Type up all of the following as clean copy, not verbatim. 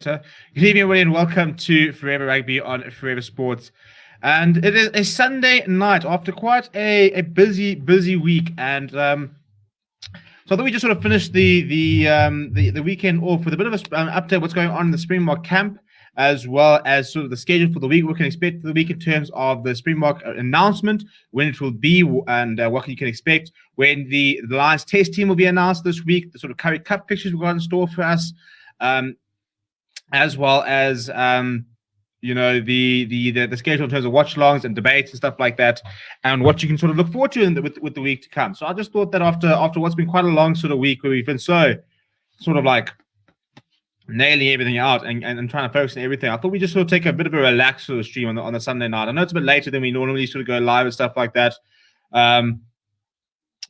Good evening, everybody, and welcome to Forever Rugby on Forever Sports. And it is a Sunday night after quite a busy week. And so I thought we just sort of finished the weekend off with a bit of an update what's going on in the Springbok camp, as well as sort of the schedule for the week, what we can expect for the week in terms of the Springbok announcement, when it will be, and what you can expect when the Lions test team will be announced this week, the sort of Currie Cup pictures we've got in store for us. As well as the schedule in terms of watch-alongs and debates and stuff like that, and what you can sort of look forward to with the week to come. So I just thought that after what's been quite a long sort of week where we've been so sort of like nailing everything out and trying to focus on everything, I thought we just sort of take a bit of a relaxed sort of stream on the Sunday night. I know it's a bit later than we normally sort of go live and stuff like that. But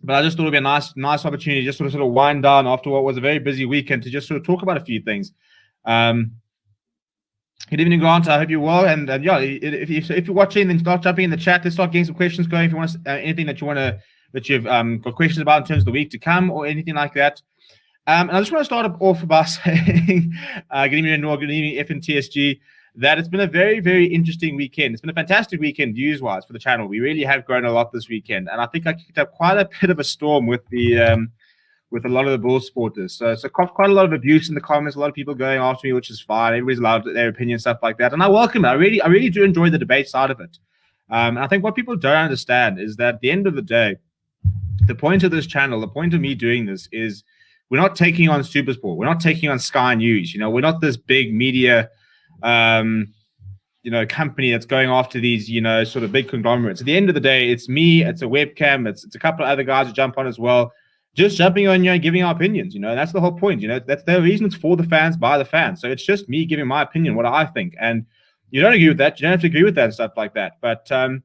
I just thought it'd be a nice opportunity just sort of wind down after what was a very busy weekend to just sort of talk about a few things. Good evening, Grant. I hope you're well. And yeah, if you're watching, then start jumping in the chat. Let's start getting some questions going. If you want anything that you've got questions about in terms of the week to come or anything like that. And I just want to start off by saying, good evening, Noor, good evening, FNTSG, that it's been a very, very interesting weekend. It's been a fantastic weekend views-wise for the channel. We really have grown a lot this weekend, and I think I kicked up quite a bit of a storm with with a lot of the Bulls supporters. So quite a lot of abuse in the comments, a lot of people going after me, which is fine. Everybody's allowed their opinion, stuff like that. And I welcome it. I really do enjoy the debate side of it. And I think what people don't understand is that at the end of the day, the point of this channel, the point of me doing this is we're not taking on SuperSport. We're not taking on Sky News. We're not this big media company that's going after these, sort of big conglomerates. At the end of the day, it's me, it's a webcam, it's a couple of other guys who jump on as well. Just jumping on, giving our opinions, that's the whole point, that's the reason it's for the fans, by the fans. So it's just me giving my opinion, what I think. And you don't agree with that, you don't have to agree with that and stuff like that. But, so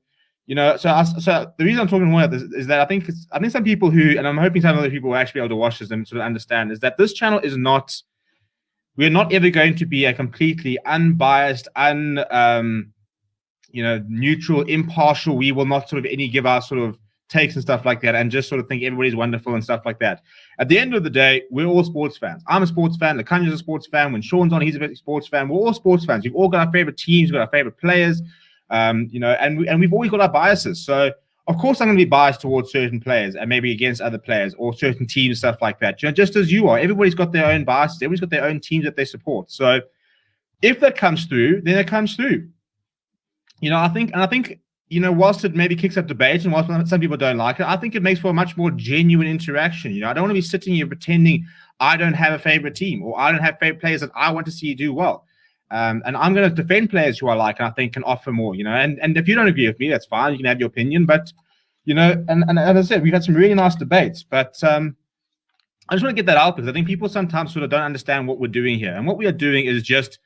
the reason I'm talking more about this is that I think some people who, and I'm hoping some other people will actually be able to watch this and sort of understand, is that this channel is not, we're not ever going to be a completely unbiased, neutral, impartial. We will not sort of give our sort of takes and stuff like that and just sort of think everybody's wonderful and stuff like that. At the end of the day, we're all sports fans. I'm a sports fan. Lakanya's a sports fan. When Sean's on, he's a sports fan. We're all sports fans. We've all got our favorite teams, we've got our favorite players, and we've always got our biases. So of course I'm going to be biased towards certain players and maybe against other players or certain teams, stuff like that. Just as you are. Everybody's got their own biases. Everybody's got their own teams that they support. So if that comes through, then it comes through. I think whilst it maybe kicks up debate and whilst some people don't like it, I think it makes for a much more genuine interaction. I don't want to be sitting here pretending I don't have a favorite team or I don't have favorite players that I want to see do well. And I'm going to defend players who I like and I think can offer more, and if you don't agree with me, that's fine. You can have your opinion, but, and as I said, we've had some really nice debates, but I just want to get that out because I think people sometimes sort of don't understand what we're doing here. And what we are doing is just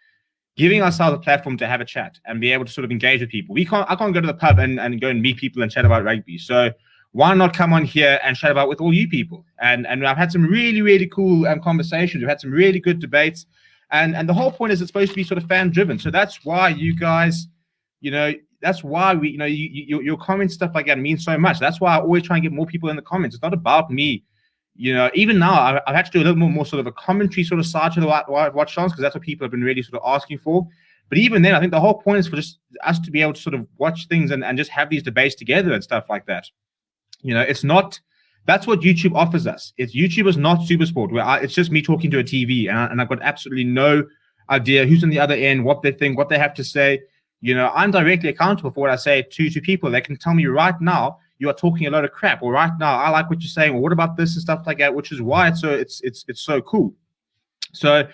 giving ourselves a platform to have a chat and be able to sort of engage with people. I can't go to the pub and go and meet people and chat about rugby. So why not come on here and chat about with all you people? And I've had some really, really cool conversations. We've had some really good debates. And the whole point is it's supposed to be sort of fan driven. So that's why you guys, that's why we, your comments, stuff like that means so much. That's why I always try and get more people in the comments. It's not about me. Even now, I've had to do a little more sort of a commentary sort of side to the watch songs because that's what people have been really sort of asking for. But even then, I think the whole point is for just us to be able to sort of watch things and just have these debates together and stuff like that. It's not, that's what YouTube offers us. YouTube is not SuperSport, where it's just me talking to a TV and I've got absolutely no idea who's on the other end, what they think, what they have to say. I'm directly accountable for what I say to people. They can tell me right now, you are talking a lot of crap, or right now I like what you're saying, or what about this and stuff like that, which is why it's so cool. So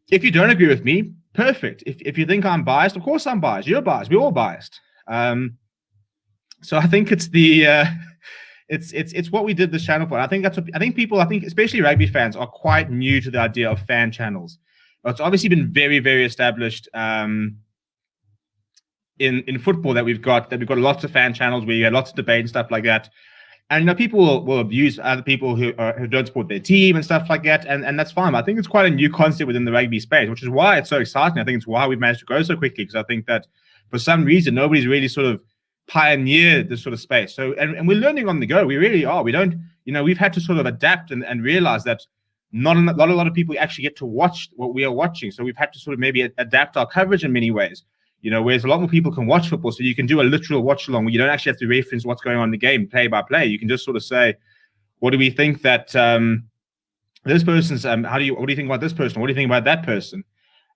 if you don't agree with me, perfect. If you think I'm biased, of course I'm biased. You're biased. We're all biased. So I think it's the it's what we did this channel for. I think that's what I think people, especially rugby fans, are quite new to the idea of fan channels. It's obviously been very, very established in football that we've got lots of fan channels where you get lots of debate and stuff like that. And people will abuse other people who don't support their team and stuff like that, and that's fine. I think it's quite a new concept within the rugby space, which is why it's so exciting. I think it's why we've managed to grow so quickly, because I think that for some reason nobody's really sort of pioneered this sort of space. So and we're learning on the go. We really are. We don't, we've had to sort of adapt and realize that not a lot of people actually get to watch what we are watching. So we've had to sort of maybe adapt our coverage in many ways. Whereas a lot more people can watch football, so you can do a literal watch along where you don't actually have to reference what's going on in the game play by play. You can just sort of say, what do we think that this person's? What do you think about this person? What do you think about that person?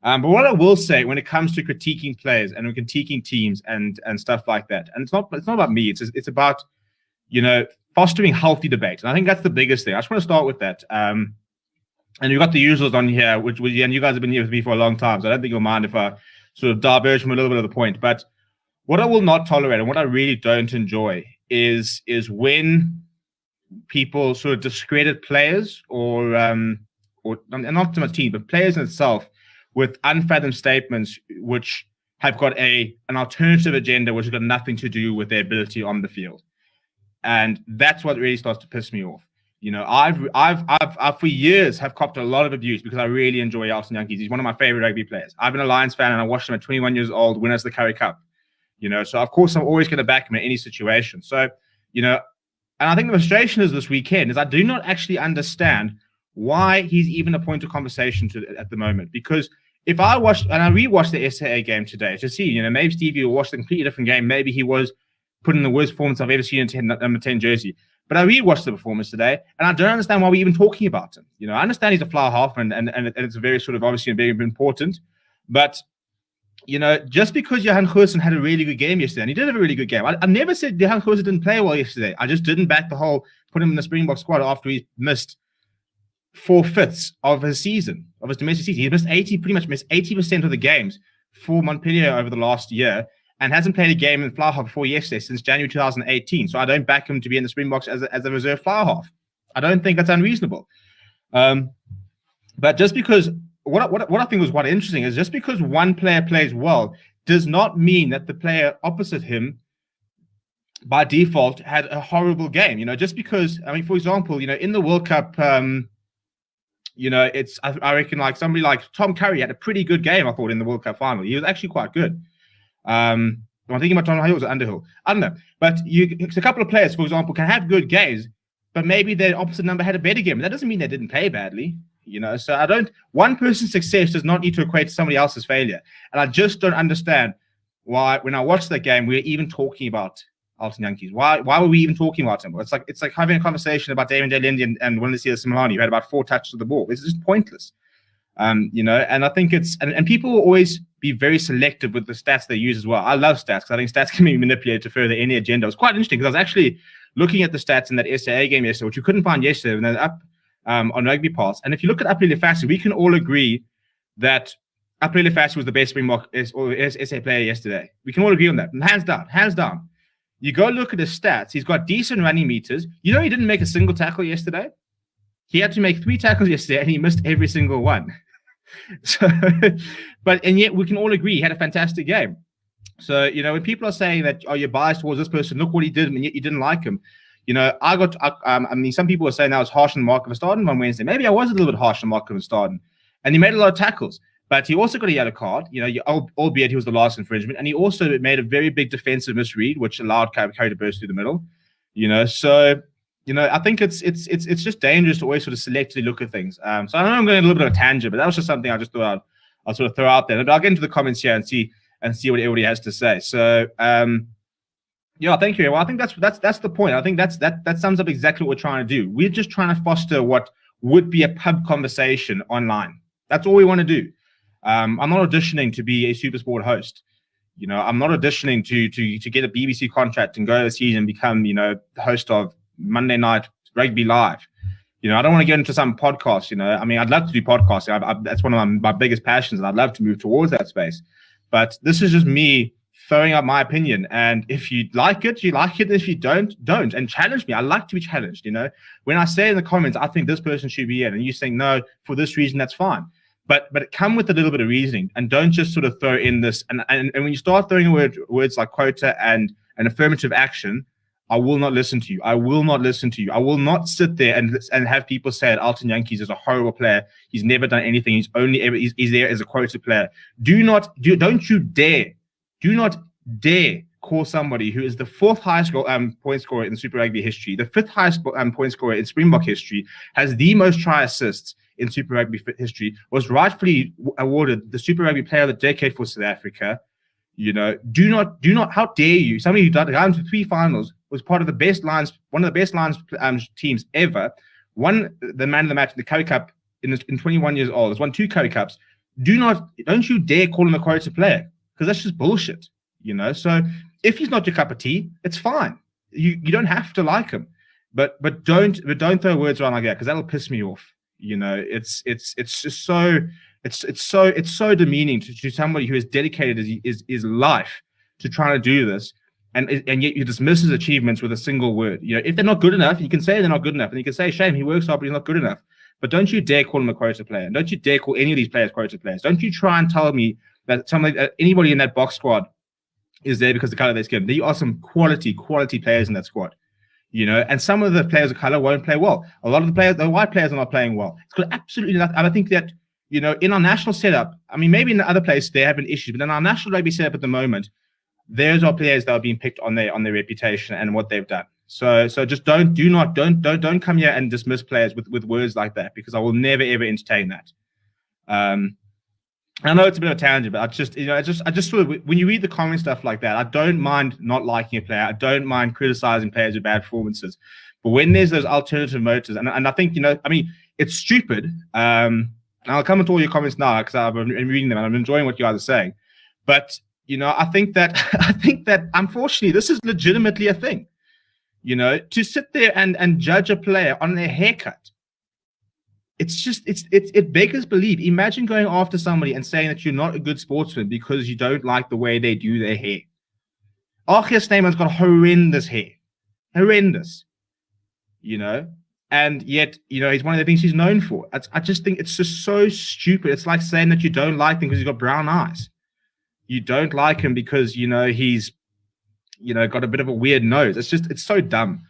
But what I will say when it comes to critiquing players and critiquing teams and stuff like that, and it's not about me. It's about fostering healthy debate, and I think that's the biggest thing. I just want to start with that. And you've got the usuals on here, which and you guys have been here with me for a long time, so I don't think you'll mind if I sort of diverge from a little bit of the point. But what I will not tolerate and what I really don't enjoy is when people sort of discredit players or not so much team, but players in itself with unfathomed statements which have got an alternative agenda which has got nothing to do with their ability on the field. And that's what really starts to piss me off. I've for years have copped a lot of abuse because I really enjoy Alton Yankees. He's one of my favorite rugby players. I've been a Lions fan and I watched him at 21 years old win us the Currie Cup. So of course I'm always going to back him in any situation. So, and I think the frustration is this weekend is I do not actually understand why he's even a point of conversation at the moment. Because if I watched and I rewatched the SAA game today to see, maybe Stevie will watch a completely different game. Maybe he was putting the worst performance I've ever seen in number 10 jersey. But I rewatched the performance today, and I don't understand why we're even talking about him. I understand he's a fly half, and it's a very sort of obviously very important. But, just because Johan Goosen had a really good game yesterday, and he did have a really good game. I never said Johan Goosen didn't play well yesterday. I just didn't back the whole put him in the Springbok squad after he missed 4/5 of his season, of his domestic season. He pretty much missed 80% of the games for Montpellier over the last year, and hasn't played a game in fly half before yesterday since January 2018. So I don't back him to be in the Springboks as a reserve fly half. I don't think that's unreasonable. But just because what I think was quite interesting is just because one player plays well does not mean that the player opposite him by default had a horrible game. Just because, for example, in the World Cup, I reckon like somebody like Tom Curry had a pretty good game, I thought, in the World Cup final. He was actually quite good. I'm thinking about Tom Hill or Underhill. I don't know. But a couple of players, for example, can have good games, but maybe their opposite number had a better game. That doesn't mean they didn't play badly. So one person's success does not need to equate to somebody else's failure. And I just don't understand why, when I watched that game, we're even talking about Alton Yankees. Why were we even talking about him? It's like having a conversation about Damon Delindi and Wanelisi Similani, who had about 4 touches of the ball. It's just pointless. And I think and people will always be very selective with the stats they use as well. I love stats because I think stats can be manipulated to further any agenda. It was quite interesting because I was actually looking at the stats in that SAA game yesterday, which you couldn't find yesterday, and they're up on Rugby Pass. And if you look at Aprile Fassi, we can all agree that Aprile Fassi was the best Springbok SA player yesterday. We can all agree on that. And hands down. You go look at his stats. He's got decent running meters. He didn't make a single tackle yesterday. He had to make 3 tackles yesterday, and he missed every single one. And yet we can all agree he had a fantastic game. So, when people are saying that, oh, you're biased towards this person, look what he did, and yet you didn't like him. Some people were saying that I was harsh on Mark Verstappen on Wednesday. Maybe I was a little bit harsh on Mark Verstappen, and he made a lot of tackles, but he also got a yellow card, albeit he was the last infringement, and he also made a very big defensive misread, which allowed Curry to burst through the middle. I think it's just dangerous to always sort of selectively look at things. So I know I'm going a little bit of a tangent, but that was just something I just thought I'll sort of throw out there. And I'll get into the comments here and see what everybody has to say. So thank you. Well, I think that's the point. I think that sums up exactly what we're trying to do. We're just trying to foster what would be a pub conversation online. That's all we want to do. I'm not auditioning to be a SuperSport host. I'm not auditioning to get a BBC contract and go overseas and become, the host of Monday Night Rugby Live. I don't want to get into some podcast. I'd love to do podcasting. That's one of my biggest passions, and I'd love to move towards that space. But this is just me throwing out my opinion. And if you like it, you like it. If you don't. And challenge me. I like to be challenged. When I say in the comments, I think this person should be in, and you saying no for this reason, that's fine. But come with a little bit of reasoning, and don't just sort of throw in this. And when you start throwing words like quota and affirmative action, I will not listen to you. I will not sit there and have people say that Alton Yankees is a horrible player. He's never done anything. He's there as a quota player. Do not dare call somebody who is the 4th highest point scorer in Super Rugby history, the 5th highest point scorer in Springbok history, has the most try assists in Super Rugby history, was rightfully awarded the Super Rugby Player of the Decade for South Africa. Do not, how dare you? Somebody who got to 3 finals, was part of the best Lions, one of the best Lions teams ever, won the man of the match in the Currie Cup in 21 years old, has won 2 Currie Cups. Don't you dare call him a quota player, because that's just bullshit. So if he's not your cup of tea, it's fine. You don't have to like him, but don't throw words around like that, because that'll piss me off. It's just so demeaning to somebody who has dedicated his life to trying to do this, and yet you dismiss his achievements with a single word. If they're not good enough, you can say they're not good enough, and you can say, shame, he works hard, but he's not good enough. But don't you dare call him a quota player, and don't you dare call any of these players quota players. Don't you try and tell me that anybody in that box squad is there because of the color of their skin. There are some quality players in that squad. And some of the players of color won't play well. A lot of the white players are not playing well. It's got absolutely nothing. And I think that, in our national setup, I mean, maybe in the other places they have an issue, but in our national rugby setup at the moment, those are players that are being picked on their reputation and what they've done. So just don't come here and dismiss players with words like that, because I will never ever entertain that. I know it's a bit of a tangent, but I just sort of, when you read the comment stuff like that, I don't mind not liking a player. I don't mind criticizing players with bad performances. But when there's those alternative motives, and I think, it's stupid. And I'll come into all your comments now, because I've been reading them and I'm enjoying what you guys are saying. But, I think that unfortunately this is legitimately a thing. To sit there and judge a player on their haircut. It beggars belief. Imagine going after somebody and saying that you're not a good sportsman because you don't like the way they do their hair. Archie Snyman's got horrendous hair. Horrendous. And yet, he's one of the things he's known for. I just think it's just so stupid. It's like saying that you don't like him because he's got brown eyes. You don't like him because, he's, got a bit of a weird nose. It's so dumb.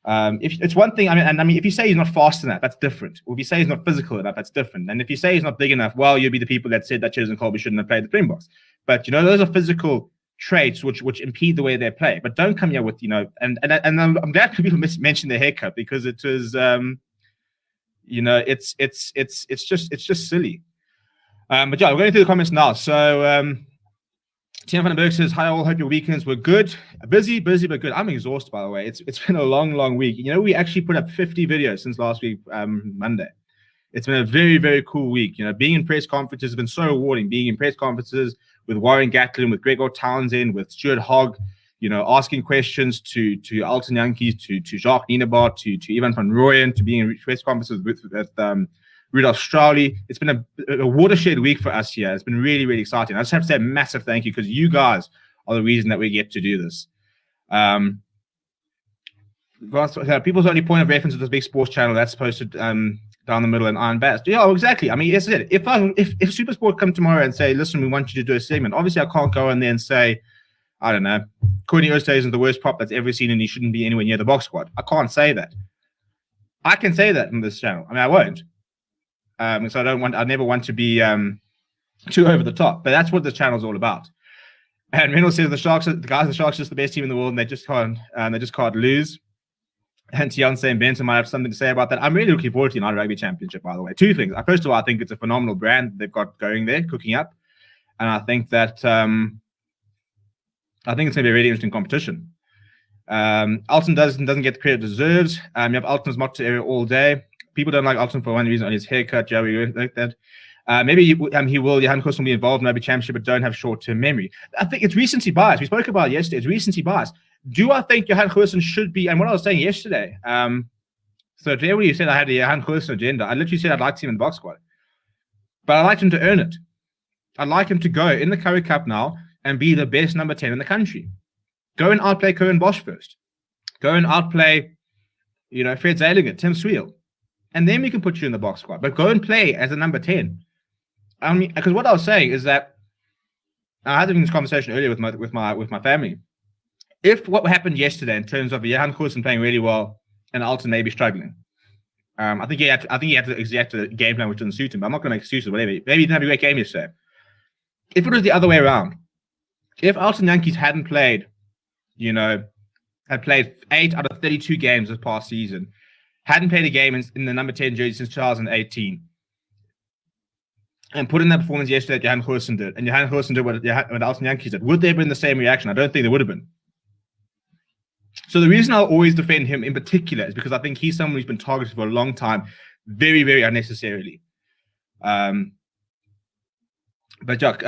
If it's one thing, if you say he's not fast enough, that's different. Or if you say he's not physical enough, that's different. And if you say he's not big enough, well, you'll be the people that said that Cheers and Colby shouldn't have played the Springboks. But those are physical traits which impede the way they play. But don't come here with and I'm glad people mentioned their haircut, because it was it's just silly. But yeah, we're going through the comments now. So Tina van den Berg says, hi all, hope your weekends were good. Busy, but good. I'm exhausted, by the way. It's been a long week. We actually put up 50 videos since last week, Monday. It's been a very, very cool week. Being in press conferences has been so rewarding. Being in press conferences with Warren Gatlin, with Gregor Townsend, with Stuart Hogg, asking questions to Alton Yankees, to Jacques Nienaber, to Ivan van Rooyen, to being in press conferences with Rudolph Strauly. It's been a watershed week for us here. It's been really, really exciting. I just have to say a massive thank you, because you guys are the reason that we get to do this. People's only point of reference is this big sports channel that's posted down the middle and Iron Bass. Yeah, exactly. Yes, it. If SuperSport come tomorrow and say, listen, we want you to do a segment, obviously I can't go in there and say, I don't know, Courtney Oosthuizen is the worst prop that's ever seen and he shouldn't be anywhere near the box squad. I can't say that. I can say that in this channel. I won't. So I never want to be too over the top, but that's what this channel is all about. And Reynolds says the Sharks are just the best team in the world, and they just can't lose. And Tianse and Benson might have something to say about that. I'm really looking forward to the United Rugby Championship, by the way. 2 things. First of all, I think it's a phenomenal brand they've got going there, cooking up, and I think that it's going to be a really interesting competition. Alton doesn't get the credit it deserves. You have Alton's mocked area all day. People don't like Alton for one reason, on his haircut. Yeah, we like that. Maybe he will. Johan Koos will be involved in Rugby Championship, but don't have short-term memory. I think it's recency bias. We spoke about it yesterday. It's recency bias. Do I think Johan Koos should be? And what I was saying yesterday. So to everybody who said I had a Johan Koos agenda, I literally said I'd like to see him in the box squad, but I'd like him to earn it. I'd like him to go in the Currie Cup now and be the best number 10 in the country. Go and outplay Cohen Bosch first. Go and outplay, Fred Zalinger, Tim Swiel. And then we can put you in the box squad. But go and play as a number 10. Because what I was saying is that I had this conversation earlier with my family. If what happened yesterday in terms of Johan Koos playing really well and Alton maybe struggling, I think he had to exact a game plan which didn't suit him. But I'm not going to make excuses, whatever. Maybe he didn't have a great game yesterday. If it was the other way around, if Alton Yankees hadn't played, had played 8 out of 32 games this past season, hadn't played a game in the number 10 jersey since 2018, and put in that performance yesterday that Johan Goosen did, and Johan Goosen did what Alton Yankees did, would there have been the same reaction? I don't think there would have been. So the reason I'll always defend him in particular is because I think he's someone who's been targeted for a long time, very, very unnecessarily. But Jack,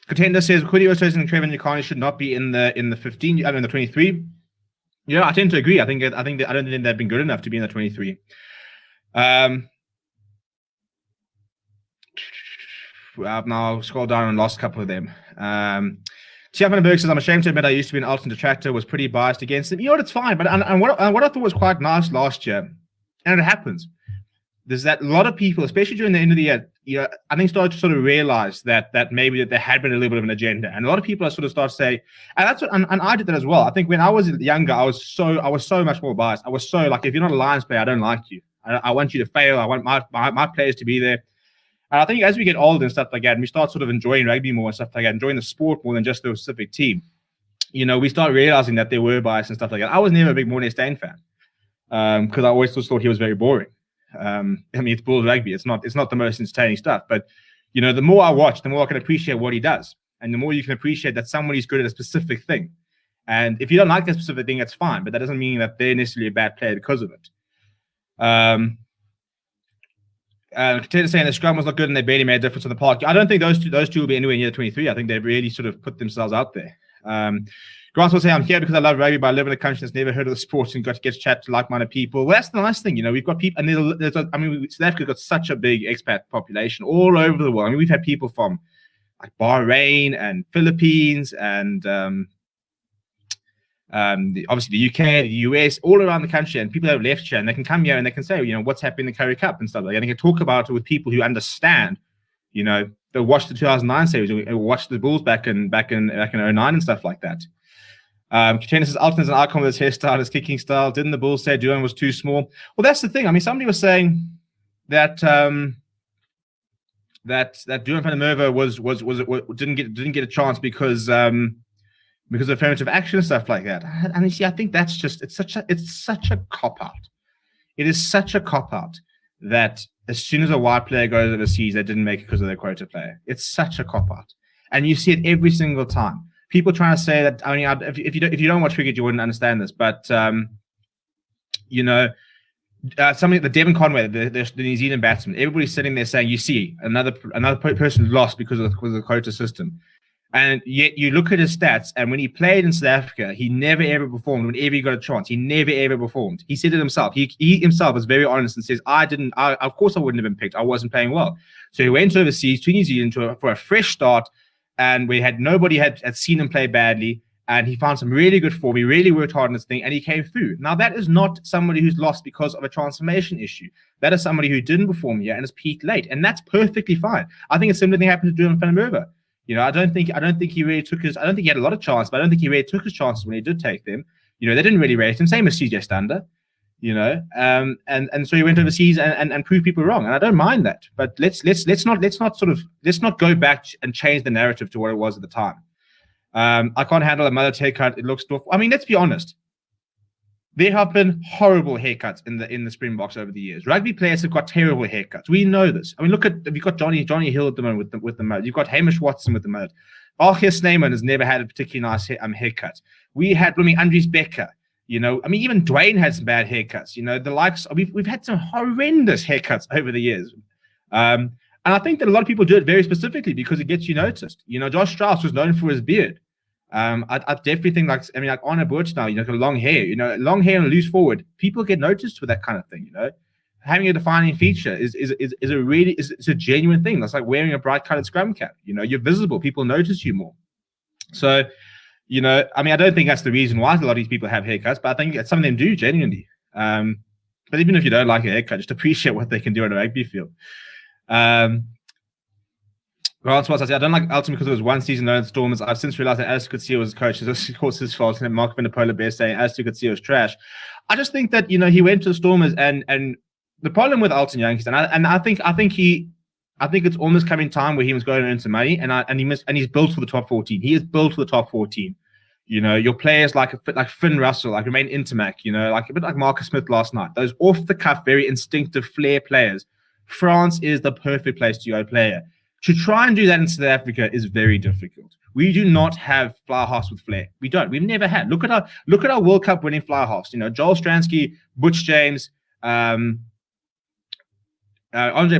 Contender says Quiddy Osos and Trevor Nyakani should not be in the 15. I mean the 23. Yeah, I tend to agree. I don't think they've been good enough to be in the 23. I've now scrolled down and lost a couple of them. Tiafanberg says, I'm ashamed to admit I used to be an Alton detractor, was pretty biased against him. You know what, it's fine. But and what I thought was quite nice last year, and it happens, there's that a lot of people, especially during the end of the year, I think started to sort of realize that maybe that there had been a little bit of an agenda. And a lot of people are sort of start to say, and that's what, and I did that as well. I think when I was younger, I was so much more biased. I was so like, if you're not a Lions player, I don't like you. I want you to fail. I want my players to be there. And I think as we get older and stuff like that, and we start sort of enjoying rugby more and stuff like that, enjoying the sport more than just the specific team, we start realizing that there were bias and stuff like that. I was never a big Morné Steyn fan because I always just thought he was very boring. I mean, it's Bulls rugby. It's not the most entertaining stuff. But, the more I watch, the more I can appreciate what he does. And the more you can appreciate that somebody's good at a specific thing. And if you don't like that specific thing, that's fine. But that doesn't mean that they're necessarily a bad player because of it. Contender saying the scrum was not good and they barely made a difference in the park. I don't think those two will be anywhere near the 23. I think they've really sort of put themselves out there. Grant will say, I'm here because I love rugby, but I live in a country that's never heard of the sport and got to get to chat to like-minded people. Well, that's the nice thing. We've got people, and South Africa's got such a big expat population all over the world. I mean, we've had people from like Bahrain and Philippines and obviously the UK, the US, all around the country, and people that have left here, and they can come here and they can say, what's happening in the Currie Cup and stuff like that. And they can talk about it with people who understand, they'll watch the 2009 series or watch the Bulls back in 09 and stuff like that. Katrina says, Alton is an icon with his hairstyle, his kicking style. Didn't the Bulls say Duan was too small? Well, that's the thing. I mean, somebody was saying that that Duan van der Merwe didn't get a chance because of affirmative action and stuff like that. And you see, I think that's just it's such a cop out. It is such a cop out that as soon as a white player goes overseas, they didn't make it because of their quota player. It's such a cop out, and you see it every single time. People trying to say that. I mean, if you don't watch cricket, you wouldn't understand this. But something the Devon Conway, the New Zealand batsman, everybody's sitting there saying, "You see, another person lost because of the quota system." And yet you look at his stats, and when he played in South Africa, he never ever performed. Whenever he got a chance, he never ever performed. He said it himself. He himself was very honest and says, of course I wouldn't have been picked. I wasn't playing well. So he went overseas to New Zealand for a fresh start, and nobody had seen him play badly, and he found some really good form. He really worked hard on this thing, and he came through. Now, that is not somebody who's lost because of a transformation issue. That is somebody who didn't perform here and has peaked late, and that's perfectly fine. I think a similar thing happened to Duan van der Merwe. I don't think he really took his. I don't think he had a lot of chance, but I don't think he really took his chances when he did take them. They didn't really rate him. Same as CJ Stander, and so he went overseas and proved people wrong. And I don't mind that, but let's not go back and change the narrative to what it was at the time. I can't handle a mullet haircut. It looks awful. I mean, let's be honest. There have been horrible haircuts in the Springboks over the years. Rugby players have got terrible haircuts. We know this. I mean, you've got Johnny Hill at the moment with the mullet. You've got Hamish Watson with the mullet. Archie Snyman has never had a particularly nice haircut. We had Andries Becker. I mean, even Dwayne had some bad haircuts. The likes. We've had some horrendous haircuts over the years. And I think that a lot of people do it very specifically because it gets you noticed. Josh Strauss was known for his beard. I definitely think like Arne Burch now, long hair, long hair and loose forward. People get noticed for that kind of thing, Having a defining feature is a genuine thing. That's like wearing a bright colored scrum cap. You're visible. People notice you more. So, I mean, I don't think that's the reason why a lot of these people have haircuts, but I think some of them do genuinely. But even if you don't like a haircut, just appreciate what they can do on a rugby field. Grant Spots, I don't like Alton because it was one season known as Stormers. I've since realized that Alistair Coetzee was his coach. It's of course his fault. And Mark Van der Polar Bear saying Alistair Coetzee was trash. I just think that he went to the Stormers, and the problem with Alton Yankees, and I think it's almost coming time where he was going to earn some money, and he's built for the top 14. He is built for the top 14. Your players like Finn Russell, like Romain Intermac, like a bit like Marcus Smith last night. Those off the cuff, very instinctive flair players. France is the perfect place to go player. To try and do that in South Africa is very difficult. We do not have fly halves with flair. We don't. We've never had. Look at our World Cup winning fly halves. Joel Stransky, Butch James, Andre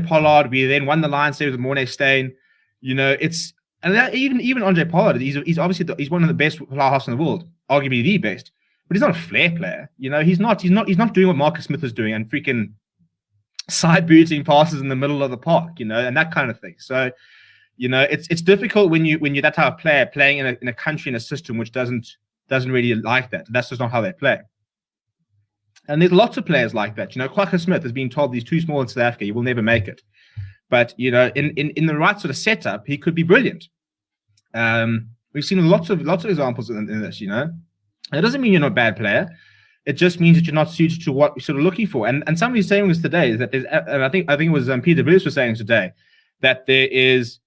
Pollard. We then won the Lions Series with Mornay Steyn. Even Andre Pollard. He's obviously he's one of the best fly halves in the world, arguably the best. But he's not a flair player. He's not doing what Marcus Smith is doing and freaking side booting passes in the middle of the park, and that kind of thing. So, it's difficult when you're that type of player playing in a country, in a system which doesn't really like that. That's just not how they play. And there's lots of players like that. Kwaka Smith has been told he's too small in South Africa, he will never make it. But in the right sort of setup, he could be brilliant. We've seen lots of examples in this. It doesn't mean you're not a bad player. It just means that you're not suited to what we're sort of looking for. And somebody's saying this today is that and I think it was Peter Bruce was saying today that there is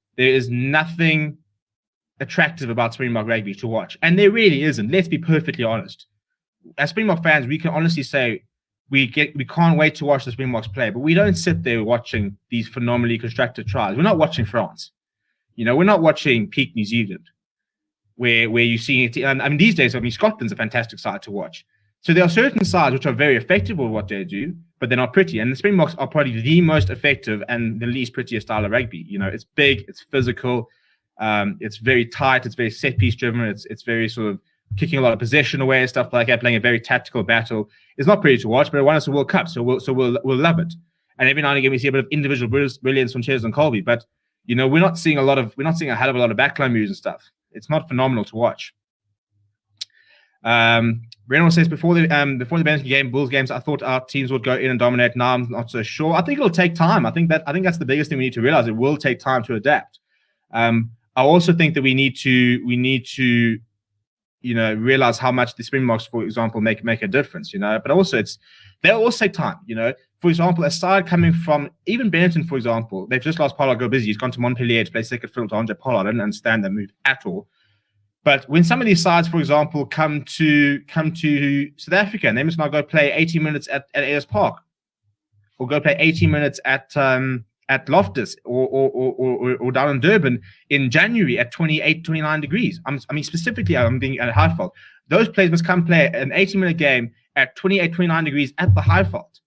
nothing attractive about Springbok rugby to watch, and there really isn't. Let's be perfectly honest. As Springbok fans, we can honestly say we can't wait to watch the Springboks play, but we don't sit there watching these phenomenally constructed tries. We're not watching France. We're not watching peak New Zealand, where you see it. And I mean, these days, Scotland's a fantastic side to watch. So there are certain sides which are very effective with what they do, but they're not pretty. And the Springboks are probably the most effective and the least prettiest style of rugby. It's big, it's physical, it's very tight, it's very set piece driven, it's very sort of kicking a lot of possession away and stuff like that, playing a very tactical battle. It's not pretty to watch, but it won us a World Cup, so we'll love it. And every now and again we see a bit of individual brilliance from Cheers and Colby, but we're not seeing a hell of a lot of backline moves and stuff. It's not phenomenal to watch. Reynolds says before the Benetton game, Bulls games, I thought our teams would go in and dominate. Now I'm not so sure. I think it'll take time. I think that's the biggest thing we need to realize. It will take time to adapt. I also think that we need to realize how much the Springboks, for example, make a difference. But also they'll also take time. For example, a side coming from even Benetton, for example, they've just lost Pollard Go Busy. He's gone to Montpellier to play second fiddle to Andre Pollard. I didn't understand that move at all. But when some of these sides, for example, come to South Africa and they must now go play 80 minutes at AS Park, or go play 80 minutes at Loftus or down in Durban in January at 28, 29 degrees. Specifically, I'm being at Highveld. Those players must come play an 80-minute game at 28, 29 degrees at the Highveld.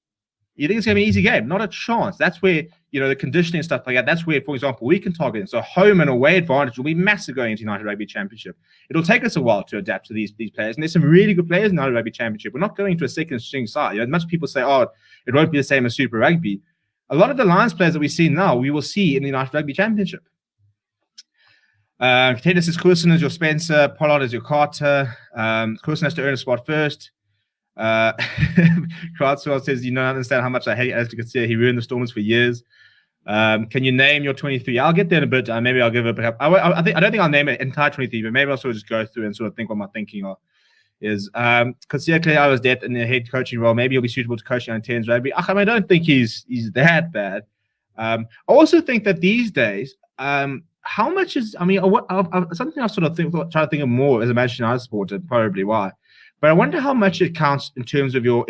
You think it's going to be an easy game? Not a chance. That's where, the conditioning and stuff like that, that's where, for example, we can target it. So home and away advantage will be massive going into United Rugby Championship. It'll take us a while to adapt to these players. And there's some really good players in United Rugby Championship. We're not going to a second string side. As much people say, it won't be the same as Super Rugby. A lot of the Lions players that we see now, we will see in the United Rugby Championship. Taylor says, Coulson is your Spencer, Pollard is your Carter. Coulson has to earn a spot first. Crowdswell says, you don't understand how much I hate Alistair Coetzee. He ruined the Stormers for years. Can you name your 23? I'll get there in a bit. Maybe I'll give it a I don't think I'll name it entire 23, but maybe I'll sort of just go through and sort of think what my thinking is. Coetzee clearly I was depth in the head coaching role. Maybe he'll be suitable to coaching on 10s rugby. I don't think he's that bad. I also think that these days, how much is something I've sort of try to think of more as a Manchester United supporter, probably why. But I wonder how much it counts in terms of your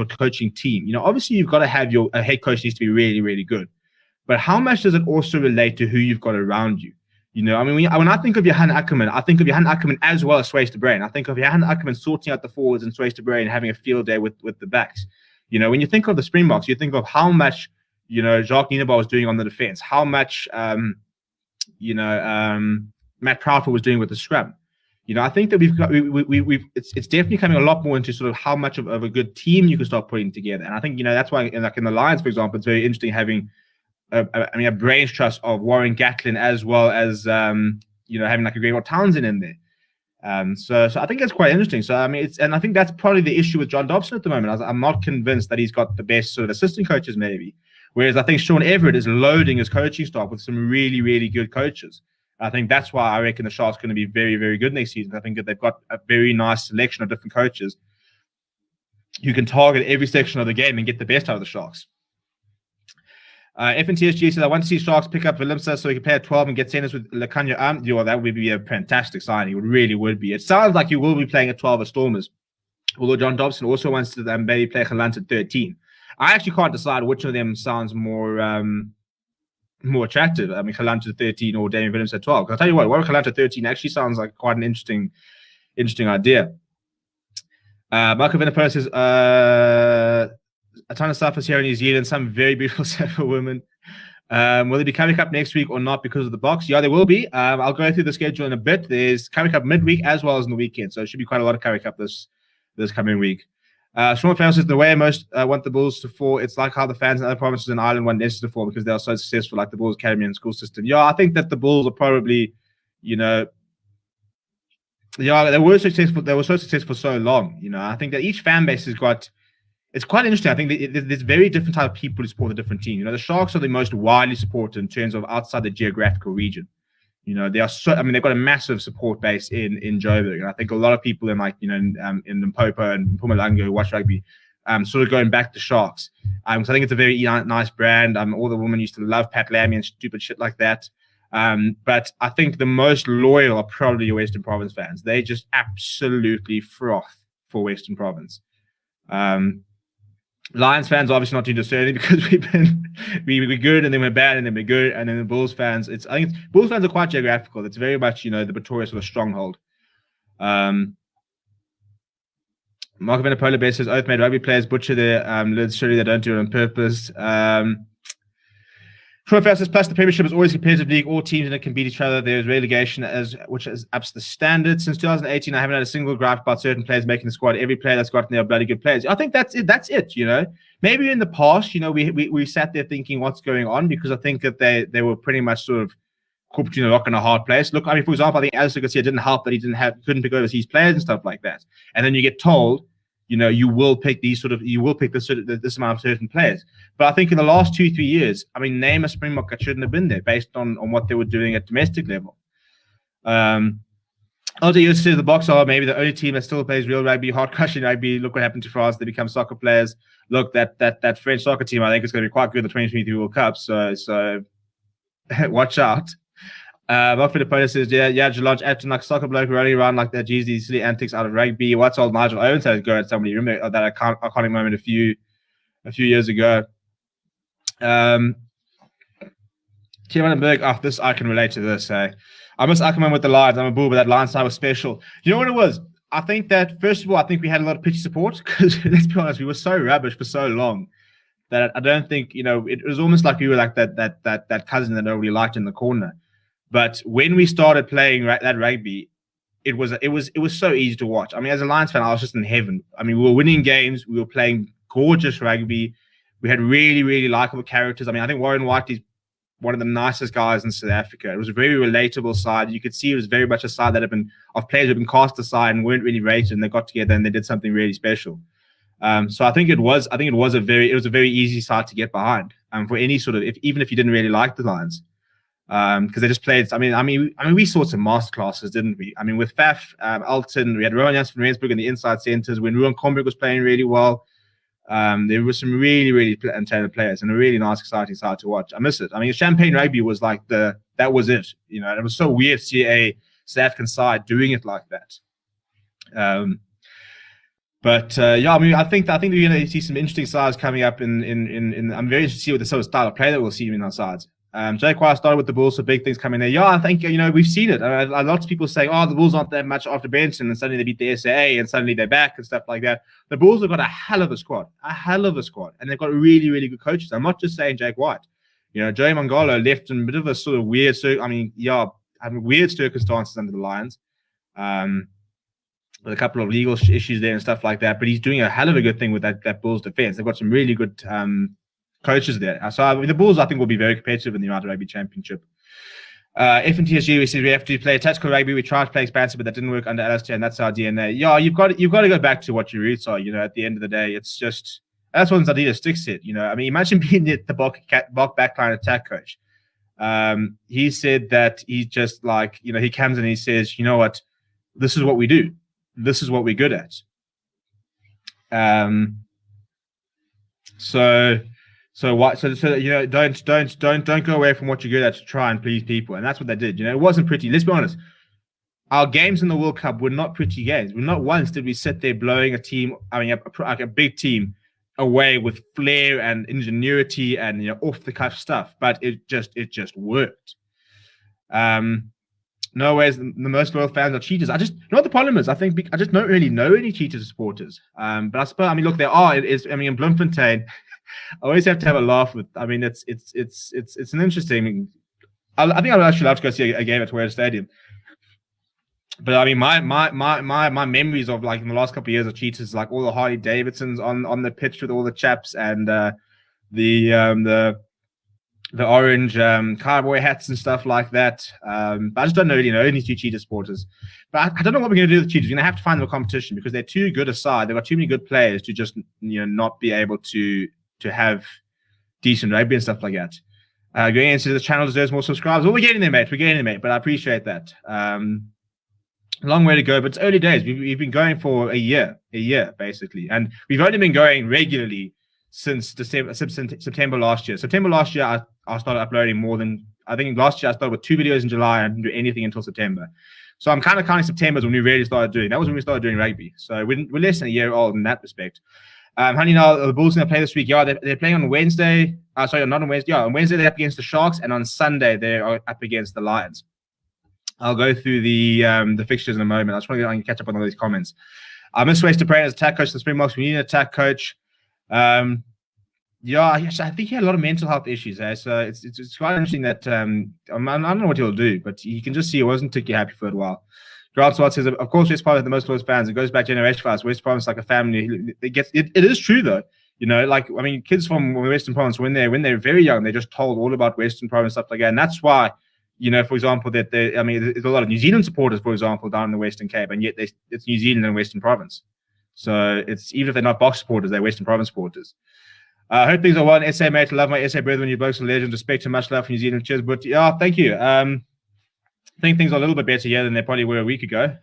coaching team. Obviously you've got to have a head coach needs to be really, really good. But how much does it also relate to who you've got around you? When I think of Johan Ackerman, I think of Johan Ackerman as well as Swayze de Bruin. I think of Johan Ackerman sorting out the forwards and Swayze de Bruin having a field day with the backs. When you think of the Springboks, you think of how much Jacques Nienaber was doing on the defense, how much Matt Proudfoot was doing with the scrum. I think that it's definitely coming a lot more into sort of how much of a good team you can start putting together. And I think, that's why, like in the Lions, for example, it's very interesting having a brains trust of Warren Gatlin as well as, having like a Graham Townsend in there. So I think that's quite interesting. So, I think that's probably the issue with John Dobson at the moment. I'm not convinced that he's got the best sort of assistant coaches, maybe. Whereas I think Sean Everett is loading his coaching staff with some really, really good coaches. I think that's why I reckon the Sharks are going to be very, very good next season. I think that they've got a very nice selection of different coaches who can target every section of the game and get the best out of the Sharks. FNTSG says, I want to see Sharks pick up Willemse so he can play at 12 and get centers with Lekanya. That would be a fantastic signing. It really would be. It sounds like he will be playing at 12 at Stormers, although John Dobson also wants to maybe play Galant at 13. I actually can't decide which of them sounds more more attractive. I mean, Kalanta at 13 or Damian Williams at 12. Because I'll tell you what, Warwick Kalanta at 13 actually sounds like quite an interesting idea. Marco Vinipola says, a ton of stuff is here in New Zealand, some very beautiful stuff for women. Will they be coming up next week or not because of the box? Yeah, there will be. I'll go through the schedule in a bit. There's coming up midweek as well as in the weekend. So it should be quite a lot of coming up this coming week. Sean Farrell says, the way most want the Bulls to fall, it's like how the fans in other provinces in Ireland want Nesta to fall because they are so successful, like the Bulls Academy and school system. Yeah, I think that the Bulls are probably, they were successful. They were so successful for so long. I think that each fan base has got. It's quite interesting. I think there's very different type of people who support a different team. The Sharks are the most widely supported in terms of outside the geographical region. They are so. I mean, they've got a massive support base in Joburg, and I think a lot of people in in Limpopo and Mpumalanga who watch rugby, sort of going back to Sharks. So I think it's a very nice brand. All the women used to love Pat Lammy and stupid shit like that. But I think the most loyal are probably your Western Province fans. They just absolutely froth for Western Province. Lions fans are obviously not too discerning because we're good and then we're bad and then we're good, and then the Bulls fans. I think Bulls fans are quite geographical. It's very much the Pretoria sort of stronghold. Marco Vinipola Best says Oath made rugby players butcher their lids. Surely they don't do it on purpose. Troy says, plus the Premiership is always a competitive league. All teams in it can beat each other. There's relegation which ups the standard. Since 2018, I haven't had a single gripe about certain players making the squad. Every player that's gotten there are bloody good players. I think that's it. Maybe in the past, we sat there thinking what's going on, because I think that they were pretty much sort of caught between a rock and a hard place. Look, I mean, for example, I think Alistair Garcia didn't help that he couldn't pick overseas players and stuff like that. And then you get told, you will pick this amount of certain players. But I think in the last 2-3 years, I mean, name a Springbok that shouldn't have been there based on what they were doing at domestic level. LJ says the Boks are maybe the only team that still plays real rugby, heart crushing rugby. Look what happened to France; they become soccer players. Look, that French soccer team, I think, is going to be quite good at the 2023 World Cup. So watch out. Mark Filippo says, yeah, Geelong acting like a soccer bloke running around like that. Geez, these silly antics out of rugby. What's old Nigel Owens had to go at somebody? Remember that iconic moment a few years ago. Kevin Berg, this I can relate to this. I miss Ackerman with the Lions. I'm a Bull, but that Lions side was special. You know what it was? I think that, first of all, I think we had a lot of pitchy support because, let's be honest, we were so rubbish for so long that I don't think, it was almost like we were like that cousin that nobody liked in the corner. But when we started playing that rugby, it was so easy to watch. I mean, as a Lions fan, I was just in heaven. I mean, we were winning games. We were playing gorgeous rugby. We had really, really likable characters. I mean, I think Warren White is one of the nicest guys in South Africa. It was a very relatable side. You could see it was very much a side of players who had been cast aside and weren't really rated, and they got together and they did something really special. So I think it was a very easy side to get behind. For any sort of, even if you didn't really like the Lions. Because they just played. I mean, we saw some masterclasses, didn't we? I mean, with Faf, Alton, we had Rowan Janssen from Rensburg in the inside centers. When Ruan Comberg was playing really well, there were some really, really talented players and a really nice, exciting side to watch. I miss it. I mean, Champagne Rugby was like that was it. And it was so weird to see a South African side doing it like that. But I mean, I think we're going to see some interesting sides coming up. I'm very interested to see what the sort of style of play that we'll see in our sides. Jake White started with the Bulls, so big things coming there. Yeah, I think, we've seen it. Lots of people saying, the Bulls aren't that much after Benson, and suddenly they beat the SAA, and suddenly they're back and stuff like that. The Bulls have got a hell of a squad, and they've got really, really good coaches. I'm not just saying Jake White. Joey Mangolo left in a bit of a sort of weird, weird circumstances under the Lions, with a couple of legal issues there and stuff like that. But he's doing a hell of a good thing with that Bulls defense. They've got some really good coaches there. So the Bulls, I think, will be very competitive in the United Rugby Championship. FNTSG, we said we have to play tactical rugby. We tried to play expansive, but that didn't work under Alistair, and that's our DNA. Yeah, you've got to go back to what your roots are. At the end of the day, it's just that's what Zadida Sticks said. I mean, imagine being the Bok backline attack coach. He said that he just he comes in and he says, you know what, this is what we do. This is what we're good at. So don't go away from what you're good at to try and please people, and that's what they did. It wasn't pretty. Let's be honest. Our games in the World Cup were not pretty games. Not once did we sit there blowing a team. I mean, a big team away with flair and ingenuity and off the cuff stuff, but it just worked. No ways the most loyal fans are cheaters. I just what the problem is. I think I just don't really know any cheaters supporters. But I suppose look, there are. In Bloemfontein, I always have to have a laugh with. It's an interesting. I think I'd actually love to go see a game at Toyota Stadium. But my memories of in the last couple of years of cheaters, all the Harley Davidsons on the pitch with all the chaps and the orange cowboy hats and stuff like that. But I just don't really know any two cheater supporters. But I don't know what we're going to do with the cheaters. We're going to have to find them a competition because they're too good a side. They've got too many good players to just not be able to have decent rugby and stuff like that. Going into the channel deserves more subscribers. Well, we're getting there, mate. But I appreciate that. Long way to go, but it's early days. We've been going for a year basically, and we've only been going regularly since September last year. September last year, I started uploading more than I think last year. I started with 2 videos in July and didn't do anything until September. So I'm kind of counting September as when we really started doing. That was when we started doing rugby. So we're less than a year old in that respect. Honey, now the Bulls are going to play this week. Yeah, they're playing on Wednesday. Sorry, not on Wednesday. Yeah, on Wednesday they're up against the Sharks, and on Sunday they're up against the Lions. I'll go through the fixtures in a moment. I just want to catch up on all these comments. I miss Wester Praying as attack coach. The Springboks, we need an attack coach. I think he had a lot of mental health issues. So it's quite interesting that I don't know what he'll do, but you can just see he wasn't particularly happy for a while. Grant Swart says, of course, West Province are the most loyal fans. It goes back generation-wise. West Province like a family. It is true though. Kids from Western Province when they're very young, they're just told all about Western Province stuff like that, and that's why. For example, that there's a lot of New Zealand supporters, for example, down in the Western Cape, and yet it's New Zealand and Western Province. So it's even if they're not Box supporters, they're Western Province supporters. I hope things are well in SA, mate. I love my SA brethren. You blokes are legends. Respect and much love from New Zealand. Cheers. But yeah, thank you. I think things are a little bit better here than they probably were a week ago.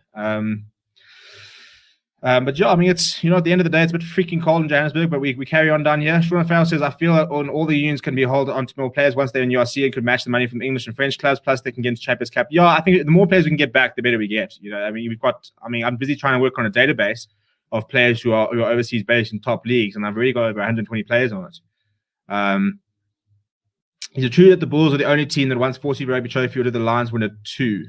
But yeah, it's at the end of the day, it's a bit freaking cold in Johannesburg, but we carry on down here. Sean Farrell says, I feel that on all the unions can be held onto more players once they're in URC and could match the money from English and French clubs, plus they can get into Champions Cup. Yeah, I think the more players we can get back, the better we get. I'm busy trying to work on a database of players who are overseas based in top leagues, and I've already got over 120 players on it. Is it true that the Bulls are the only team that once 40 rugby trophy or did the Lions win it too?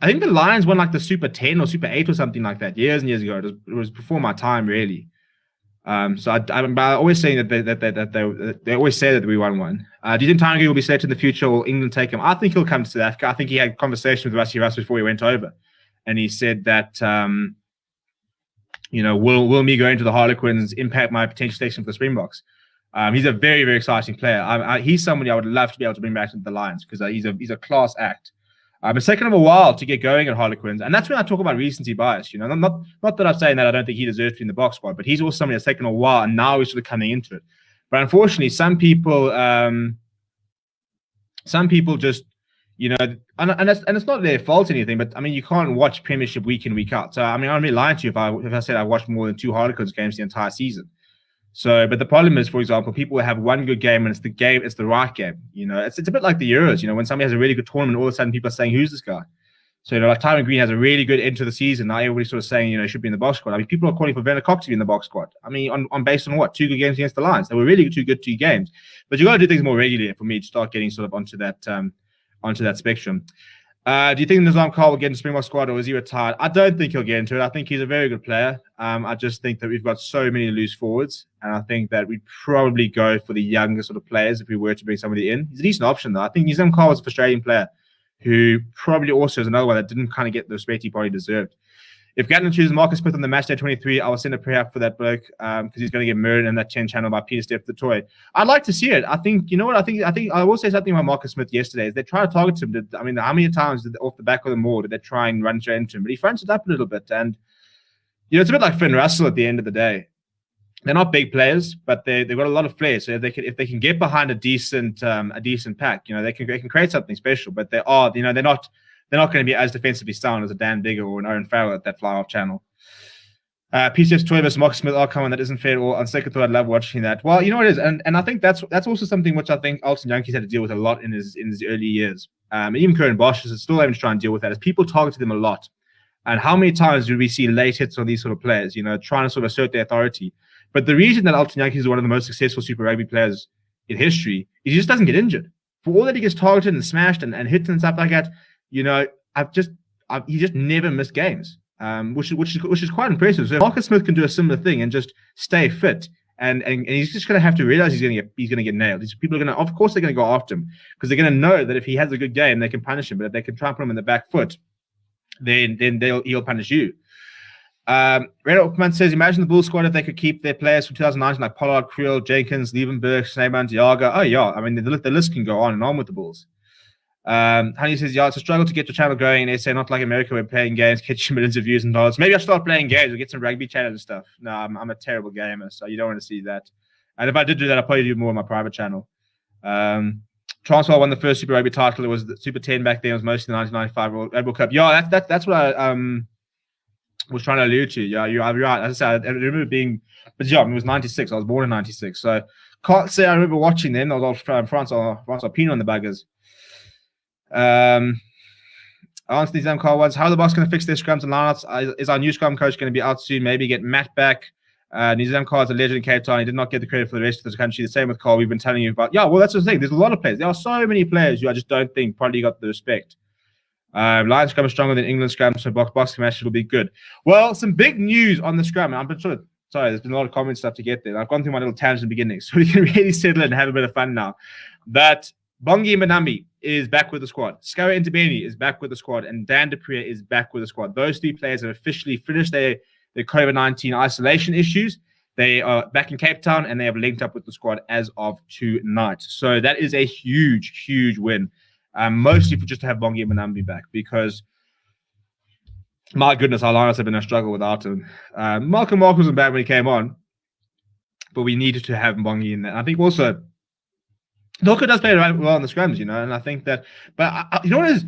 I think the Lions won the Super 10 or Super 8 or something like that years and years ago. It was before my time, really. So I always saying that they always say that we won one. Do you think Tiger will be selected in the future, or England take him? I think he'll come to South Africa. I think he had a conversation with Rusty Russ before he went over, and he said that will me going to the Harlequins impact my potential selection for the Springboks? He's a very, very exciting player. He's somebody I would love to be able to bring back into the Lions because he's a class act. It's taken him a while to get going at Harlequins, and that's when I talk about recency bias. Not that I'm saying that I don't think he deserves to be in the box squad, but he's also somebody that's taken a while, and now he's sort of coming into it. But unfortunately, some people just, and it's not their fault or anything, but you can't watch Premiership week in, week out. So I'm really lying to you if I said I watched more than 2 Harlequins games the entire season. So, but the problem is, for example, people will have one good game and it's the right game. It's a bit like the Euros. When somebody has a really good tournament, all of a sudden people are saying, "Who's this guy?" So, like Tyron Green has a really good end to the season. Now everybody's sort of saying, he should be in the box squad. People are calling for Werner Cox to be in the box squad. On based on what? 2 good games against the Lions. They were really 2 good games. But you got to do things more regularly for me to start getting sort of onto that spectrum. Do you think Nizam Khan will get into Springbok squad, or is he retired? I don't think he'll get into it. I think he's a very good player. I just think that we've got so many loose forwards, and I think that we'd probably go for the younger sort of players if we were to bring somebody in. He's a decent option, though. I think Nizam Khan was an Australian player who probably also is another one that didn't kind of get the respect he probably deserved. If Gatland chooses Marcus Smith on the match day 23, I will send a prayer up for that bloke because he's going to get murdered in that 10 channel by Peter Steph the Toy. I'd like to see it. I think, I will say something about Marcus Smith yesterday. Is they try to target him. How many times off the back of the maul did they try and run straight into him? But he fronts it up a little bit. And, it's a bit like Finn Russell at the end of the day. They're not big players, but they've got a lot of flair. So if they can get behind a decent pack, they can create something special. But they're not going to be as defensively sound as a Dan Bigger or an Owen Farrell at that fly-off channel. PCF's Toy versus Marcus Smith are coming. That isn't fair at all. On second thought, I'd love watching that. Well, it is, and I think that's also something which I think Alton Yankees had to deal with a lot in his early years. Even Curran Bosch is still having to try and deal with that. As people targeted him a lot And how many times do we see late hits on these sort of players, trying to sort of assert their authority? But the reason that Alton Yankees is one of the most successful Super Rugby players in history is he just doesn't get injured. For all that he gets targeted and smashed and hit and stuff like that, he just never missed games, which is quite impressive. So Marcus Smith can do a similar thing and just stay fit, and he's just going to have to realize he's going to get nailed. These people are going to, of course, they're going to go after him because they're going to know that if he has a good game, they can punish him. But if they can try and put him in the back foot, then he'll punish you. Red Oakman says, imagine the Bulls squad if they could keep their players from 2019 like Pollard, Creel, Jenkins, Liebenberg, Snyman, Diaga. Oh, yeah. I mean, the list can go on and on with the Bulls. Honey says, yeah, it's a struggle to get your channel going. They say, not like America, we're playing games, catching millions of views and dollars. Maybe I start playing games or get some rugby channel and stuff. No, I'm a terrible gamer, so you don't want to see that. And if I did do that, I'd probably do more on my private channel. Transvaal won the first Super Rugby title. It was the Super 10 back then. It was mostly the 1995 World Cup. Yeah, that's what I was trying to allude to. Yeah, you're right. As I said, I remember being, but yeah, it was 96. I was born in 96. So can't say I remember watching them. I was all France or Pino on the buggers. Answer these Carl ones. How are the Bucks going to fix their scrums and lineouts? Is our new scrum coach going to be out soon? Maybe get Matt back. New Zealand Carl is a legend in Cape Town. He did not get the credit for the rest of the country. The same with Carl. We've been telling you about. Yeah, well, that's the thing. There's a lot of players. There are so many players who I just don't think probably got the respect. Lions scrum is stronger than England scrum, so box matches will be good. Well, some big news on the scrum. Sorry, there's been a lot of comment stuff to get there. I've gone through my little tangent in the beginning, so we can really settle and have a bit of fun now. But Bongi Mbonambi is back with the squad. Skara Ntebeni is back with the squad, and Dan Dupree is back with the squad. Those three players have officially finished their COVID-19 isolation issues. They are back in Cape Town, and they have linked up with the squad as of tonight. So that is a huge, huge win. Mostly for just to have Bongi Mbonambi back, because my goodness, our lineups have been a struggle without him. Malcolm Mark wasn't bad when he came on, but we needed to have Bongi in there. I think also Doka does play well on the scrums, and I think that, but you know what is,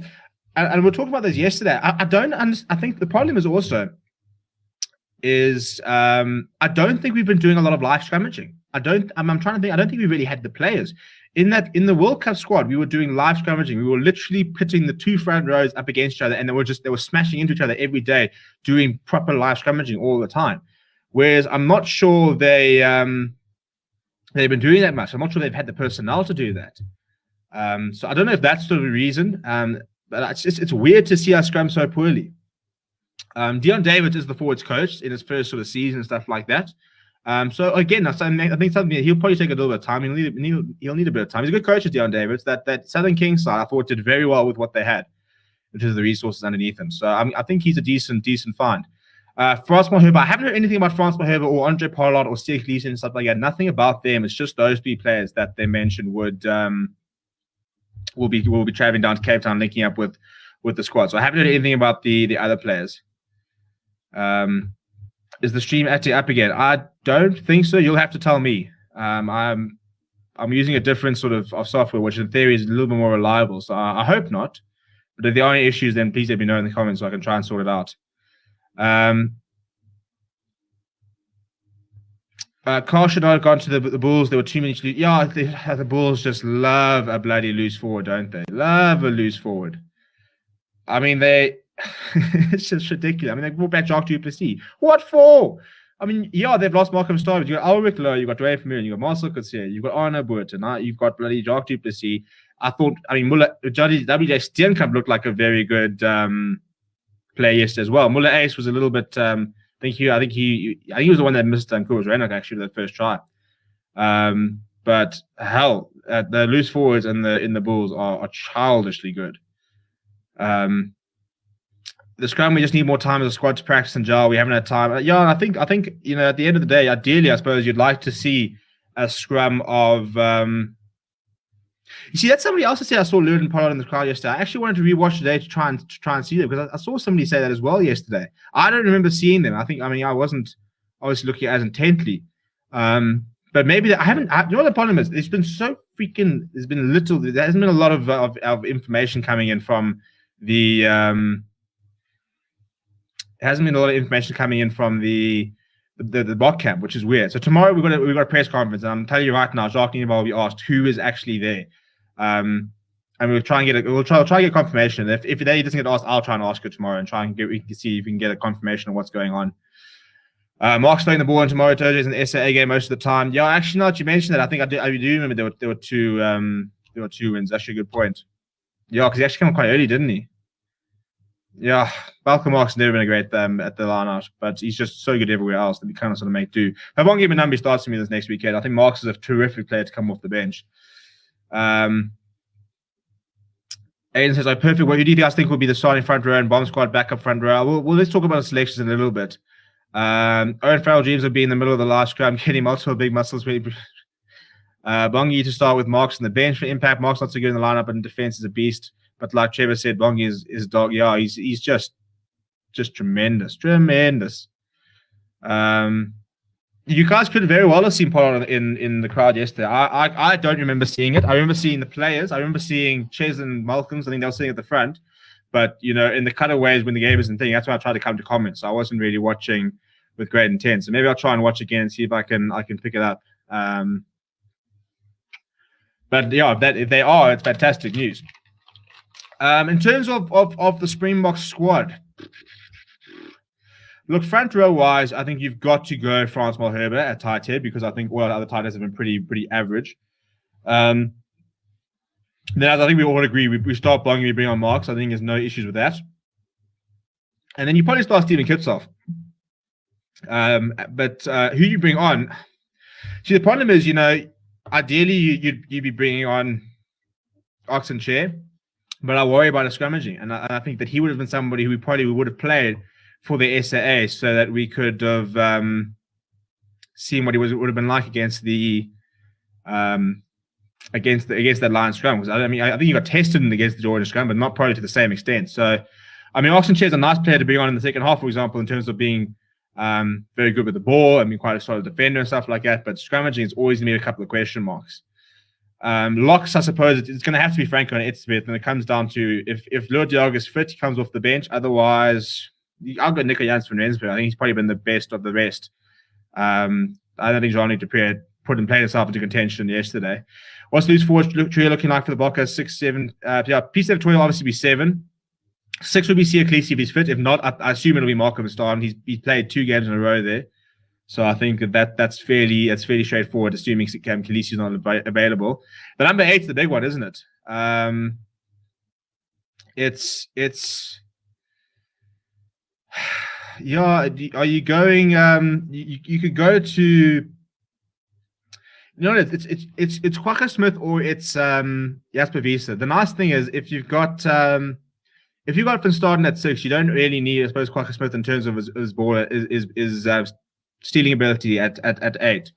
and we're talking about this yesterday. I don't understand. I think the problem is also I don't think we've been doing a lot of live scrummaging. I'm trying to think. I don't think we really had the players. In the World Cup squad, we were doing live scrummaging. We were literally pitting the two front rows up against each other, and they were smashing into each other every day, doing proper live scrummaging all the time. Whereas I'm not sure they've been doing that much. I'm not sure they've had the personnel to do that. So I don't know if that's the reason. But it's weird to see us scrum so poorly. Dion Davids is the forwards coach in his first sort of season and stuff like that. So again, I think something he'll probably take a little bit of time. He'll need a bit of time. He's a good coach, Dion Davids. That Southern Kings side, I thought, did very well with what they had in terms of the resources underneath him. So I think he's a decent find. Francois Herbert, I haven't heard anything about Francois Herbert or Andre Pollard or Steve Gleason and stuff like that. Nothing about them. It's just those three players that they mentioned will be traveling down to Cape Town, linking up with the squad. So I haven't heard anything about the other players. Is the stream actually up again? I don't think so. You'll have to tell me. I'm using a different sort of software, which in theory is a little bit more reliable. So I hope not. But if there are any issues, then please let me know in the comments so I can try and sort it out. Carl should not have gone to the Bulls. There were too many to lose. Yeah, the Bulls just love a bloody loose forward, don't they? Love a loose forward. I mean, it's just ridiculous. I mean, they brought back Jacques Duplessis. What for? I mean, yeah, they've lost Malcolm Starr. You got Ulrich Lowe, you got Dwayne Vermeulen, you got Marcel Coetzee, you got Arno Burton, you've got bloody Jacques Duplessis. Muller, WJ Steenkamp looked like a very good player yesterday as well. Muller Ace was a little bit. I think he was the one that missed Kurs Reinach actually with that first try. But hell, the loose forwards in the Bulls are childishly good. The scrum, we just need more time as a squad to practice and gel. We haven't had time. Yeah, I think at the end of the day, ideally, I suppose you'd like to see a scrum of. You see, that's somebody else that said I saw Lewin Pollard in the crowd yesterday. I actually wanted to rewatch today to try and see them, because I saw somebody say that as well yesterday. I don't remember seeing them. I wasn't obviously looking as intently. But maybe I haven't. You know what the problem is? There's been so freaking. There's been little. There hasn't been a lot of information coming in from the. There hasn't been a lot of information coming in from the bot camp, which is weird. So tomorrow we've got a press conference, and I'm telling you right now, Jacques Nienaber will be asked who is actually there. I and we'll try and we'll try to get confirmation. If they doesn't get asked, I'll try and ask it tomorrow and try and see if we can get a confirmation of what's going on. Mark's throwing the ball into Morito's in the SAA game most of the time. Yeah, actually, now that you mentioned that, I think I do remember there were two wins. Actually, a good point. Yeah, because he actually came quite early, didn't he? Yeah, Malcolm Mark's never been a great at the line-out, but he's just so good everywhere else that we kind of sort of make do. I won't give him a number starts to me this next weekend. I think Marks is a terrific player to come off the bench. Aiden says, perfect. What do you guys think will be the starting front row and bomb squad backup front row? Well, let's talk about the selections in a little bit. Owen Farrell dreams of being in the middle of the last scrum, getting multiple big muscles. Bongi to start with Marks on the bench for impact. Marks not so good in the lineup, but in defense is a beast. But like Trevor said, Bongi is dog. Yeah, he's just tremendous. You guys could very well have seen Pollard in the crowd yesterday. I don't remember seeing it. I remember seeing the players. I remember seeing Ches and Malcolms. I think they were sitting at the front. But, in the cutaways when the game isn't thing, that's why I tried to come to comments. So I wasn't really watching with great intent. So maybe I'll try and watch again and see if I can pick it up. But yeah, if they are, it's fantastic news. In terms of the Springboks squad, look, front row wise, I think you've got to go Frans Malherbe at tight head because I think all other tight heads have been pretty average. Then I think we all agree we start Bongi, we bring on Marks. I think there's no issues with that. And then you probably start Steven Kitsoff. But who you bring on? See, the problem is, ideally you'd be bringing on Oxen Chair, but I worry about a scrummaging, and I think that he would have been somebody who we probably would have played for the SAA, so that we could have seen what he would have been like against the against that Lions scrum. Because I think he got tested against the Georgia scrum, but not probably to the same extent. So, Oxen Chair is a nice player to bring on in the second half, for example, in terms of being very good with the ball. Quite a solid defender and stuff like that. But scrummaging is always going to be a couple of question marks. Locks, I suppose it's going to have to be Franco and Etzebeth, and it comes down to if Lua Diog is fit, he comes off the bench. Otherwise, I've got Nico Jans van Rensburg. I think he's probably been the best of the rest. I don't think Jean-Luc Dupré played himself into contention yesterday. What's loose forward trio looking like for the Bokkers? 6, 7. P7 Toy will obviously be 7. 6 would be Sia Khaleesi if he's fit. If not, I assume it'll be Marco Verstappen. He's played 2 games in a row there. So I think that's fairly straightforward, assuming Khaleesi is not available. The number 8 is the big one, isn't it? It's yeah. Are you going? You could go to. It's Kwagga Smith or it's Jasper Wiese. The nice thing is if you've got Van Staden at 6, you don't really need, I suppose, Kwagga Smith in terms of his ball is stealing ability at 8.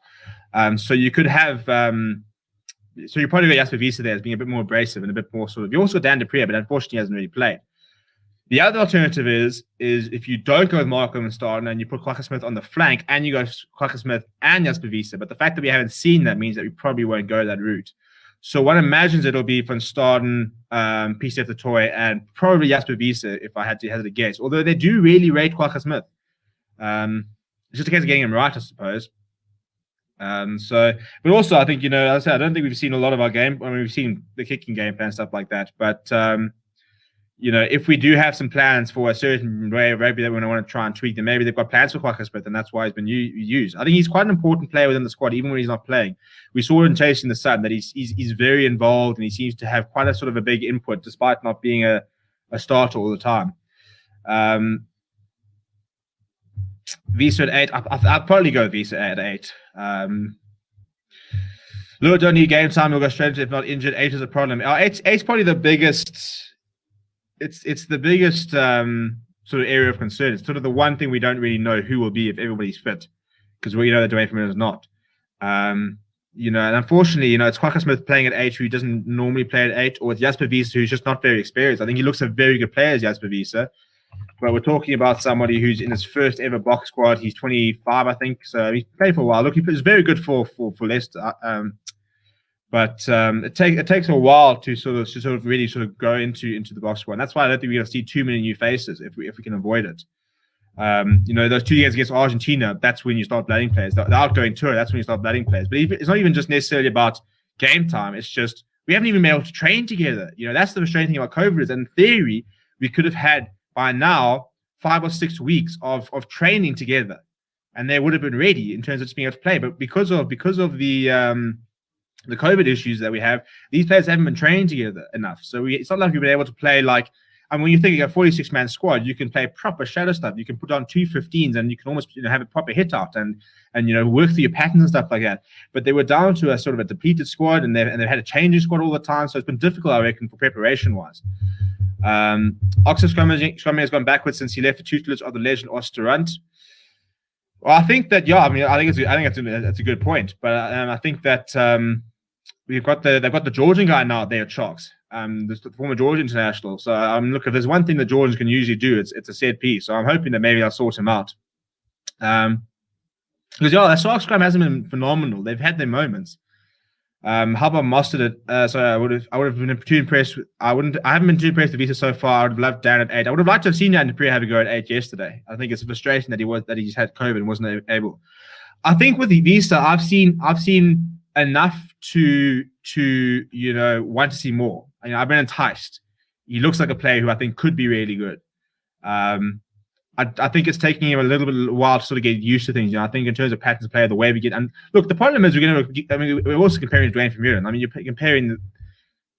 So you could have so you probably got Jasper Wiese there as being a bit more abrasive and a bit more sort of. You also got Dan Dupré, but unfortunately he hasn't really played. The other alternative is if you don't go with Marco and Staden and you put Kwagga Smith on the flank and you go Kwagga Smith and Jasper Wiese, but the fact that we haven't seen that means that we probably won't go that route. So one imagines it'll be Van Staden, PCF the Toy, and probably Jasper Wiese if I had to hazard a guess. Although they do really rate Kwagga Smith. It's just a case of getting him right, I suppose. But also I think, as I said, I don't think we've seen a lot of our game. We've seen the kicking game plan, stuff like that. But if we do have some plans for a certain way of rugby that we want to try and tweak, then maybe they've got plans for Kwagga Smith, and that's why he's been used. I think he's quite an important player within the squad, even when he's not playing. We saw in Chasing the Sun that he's very involved, and he seems to have quite a sort of a big input, despite not being a starter all the time. Wiese at 8. I'd probably go Wiese at 8. Lua don't need game time. He'll go straight into if not injured. 8 is a problem. 8's probably the biggest. It's the biggest sort of area of concern. It's sort of the one thing we don't really know who will be if everybody's fit, because we know that Dwayne Vermeulen is not. And unfortunately, it's Kwagga Smith playing at 8 who doesn't normally play at 8, or it's Jasper Wiese who's just not very experienced. I think he looks a very good player as Jasper Wiese, but we're talking about somebody who's in his first ever box squad. He's 25, I think, so he's played for a while. Look, he's very good for Leicester. But it takes a while to sort of really go into the box squad. And that's why I don't think we're going to see too many new faces if we can avoid it. Those 2 games against Argentina, that's when you start blooding players. The outgoing tour, that's when you start blooding players. But it's not even just necessarily about game time. It's just we haven't even been able to train together. That's the frustrating thing about COVID is, in theory, we could have had by now 5 or 6 weeks of training together, and they would have been ready in terms of just being able to play. But because of the COVID issues that we have, these players haven't been training together enough. So it's not like we've been able to play like, when you think of a 46-man squad, you can play proper shadow stuff. You can put on 2 15s and you can almost have a proper hit out and work through your patterns and stuff like that. But they were down to a sort of a depleted squad, and they've had a changing squad all the time. So it's been difficult, I reckon, for preparation-wise. Oxford Scrummy has gone backwards since he left the tutelage of the legend Osterrand. Well, I think that I think that's a good point. But I think that they've got the Georgian guy now there at Sharks. The former Georgian international. So look, if there's one thing the Georgians can usually do, it's a set piece. So I'm hoping that maybe I'll sort him out. Because that Sharks scrum hasn't been phenomenal. They've had their moments. How about Mustard? So I would have been too impressed. I haven't been too impressed with Visa so far. I would have loved Dan at 8. I would have liked to have seen Dan Dupree have a go at 8 yesterday. I think it's a frustration that he just had COVID and wasn't able. I think with the Visa, I've seen enough to want to see more. I've been enticed. He looks like a player who I think could be really good. I think it's taking him a little bit while to sort of get used to things. I think in terms of patterns of play, the way we get, and look, the problem is we're also comparing Dwayne Vermeulen. You're comparing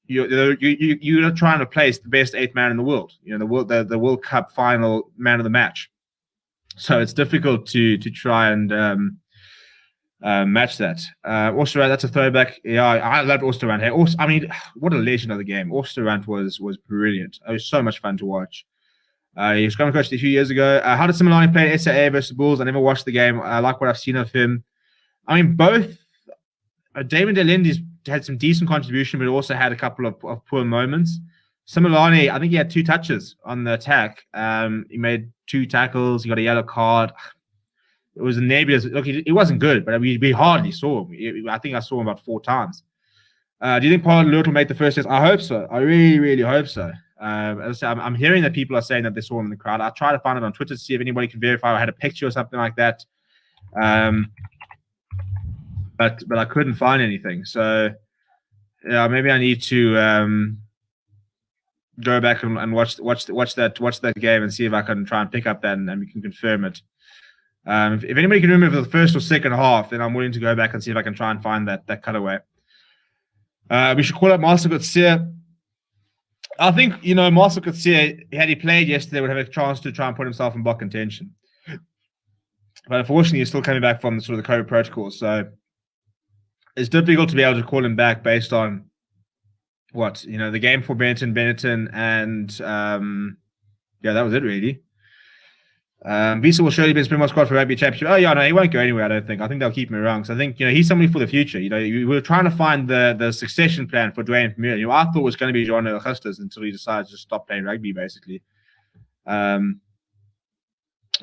you're not trying to place the best 8th man in the world. The World Cup final man of the match. So it's difficult to try and match that. Osterrand, that's a throwback. Yeah, I loved Osterrand. Hey, what a legend of the game. Osterrand was brilliant. It was so much fun to watch. He was scrum coach a few years ago. How did Similani play in SAA versus Bulls? I never watched the game. I like what I've seen of him. Both Damon Delendi's had some decent contribution, but also had a couple of poor moments. Similani, I think he had 2 touches on the attack. He made 2 tackles. He got a yellow card. It was a nebulous. Look, he wasn't good, but we hardly saw him. I think I saw him about 4 times. Do you think Pollard Lewis will make the first test? I hope so. I really, really hope so. As I say, I'm hearing that people are saying that they saw him in the crowd. I tried to find it on Twitter to see if anybody can verify I had a picture or something like that. But I couldn't find anything. So yeah, maybe I need to go back and watch that game and see if I can try and pick up that and we can confirm it. If anybody can remember the first or second half, then I'm willing to go back and see if I can try and find that cutaway. We should call up Marcel Coetzee. I think, Marcel Coetzee, had he played yesterday, would have a chance to try and put himself in block contention. But unfortunately, he's still coming back from the sort of the COVID protocol. So it's difficult to be able to call him back based on the game for Benetton, and that was it really. Visa will surely be in Springbok squad for Rugby Championship. Oh yeah, no, he won't go anywhere. I don't think. I think they'll keep him around. So I think he's somebody for the future. We were trying to find the succession plan for Dwayne Vermeulen. I thought it was going to be John Augustus until he decided to stop playing rugby. Basically, you've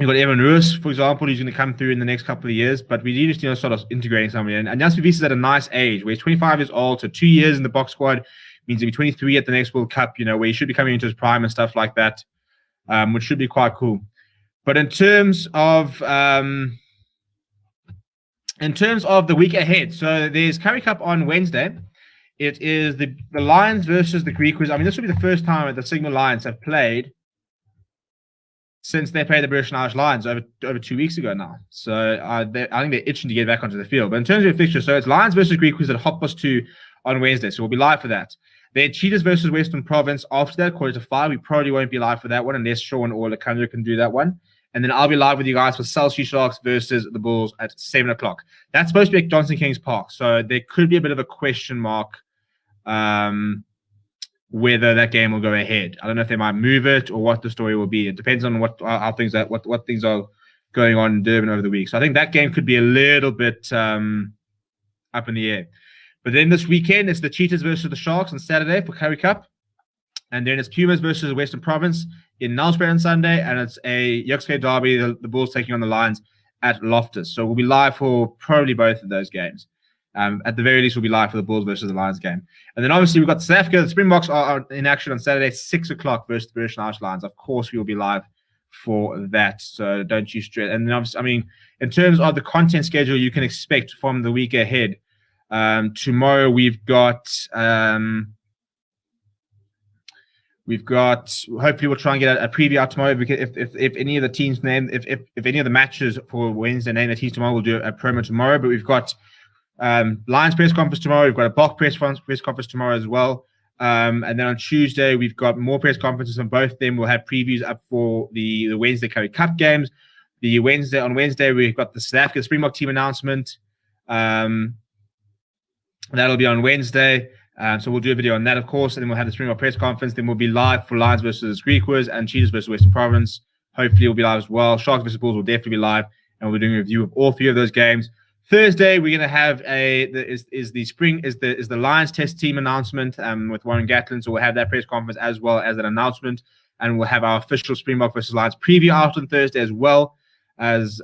got Evan Ruiz, for example, who's going to come through in the next couple of years. But we need to start integrating somebody. And Jasper Visa's at a nice age where he's 25 years old, so 2 years in the box squad means he'll be 23 at the next World Cup. Where he should be coming into his prime and stuff like that, which should be quite cool. But in terms of the week ahead, so there's Currie Cup on Wednesday. It is the Lions versus the Griquas. This will be the first time that the Signal Lions have played since they played the British and Irish Lions over 2 weeks ago now. So I think they're itching to get back onto the field. But in terms of the fixture, so it's Lions versus Griquas at 2:30 on Wednesday. So we'll be live for that. Then Cheetahs versus Western Province after that, 4:45. We probably won't be live for that one unless Sean or Lakandra can do that one. And then I'll be live with you guys for South Sea Sharks versus the Bulls at 7 o'clock. That's supposed to be at Johnson Kings Park. So there could be a bit of a question mark whether that game will go ahead. I don't know if they might move it or what the story will be. It depends on what things are going on in Durban over the week. So I think that game could be a little bit up in the air. But then this weekend, it's the Cheetahs versus the Sharks on Saturday for Currie Cup. And then it's Pumas versus the Western Province in Nelspruit on Sunday. And it's a Yuxke derby, the Bulls taking on the Lions at Loftus. So we'll be live for probably both of those games. At the very least, we'll be live for the Bulls versus the Lions game. And then obviously we've got South Africa. The Springboks are in action on Saturday, 6 o'clock versus the British and Irish Lions. Of course, we will be live for that. So don't you stress. And then obviously, in terms of the content schedule you can expect from the week ahead, Tomorrow we've got hopefully we'll try and get a preview out tomorrow, because if any of the teams name if any of the matches for Wednesday name the teams tomorrow, we'll do a promo tomorrow. But we've got Lions press conference tomorrow. We've got a Bok press conference tomorrow as well. And then on Tuesday we've got more press conferences on both of them. We'll have previews up for the Wednesday Curry Cup games. On Wednesday we've got the South Africa Springbok team announcement. That'll be on Wednesday. So we'll do a video on that, of course, and then we'll have the Springbok press conference. Then we'll be live for Lions versus Griquas and Cheetahs versus Western Province. Hopefully we'll be live as well. Sharks versus Bulls will definitely be live, and we'll be doing a review of all three of those games. Thursday we're going to have the Lions test team announcement with Warren Gatlin. So we'll have that press conference as well as an announcement, and we'll have our official Springbok versus Lions preview out on Thursday, as well as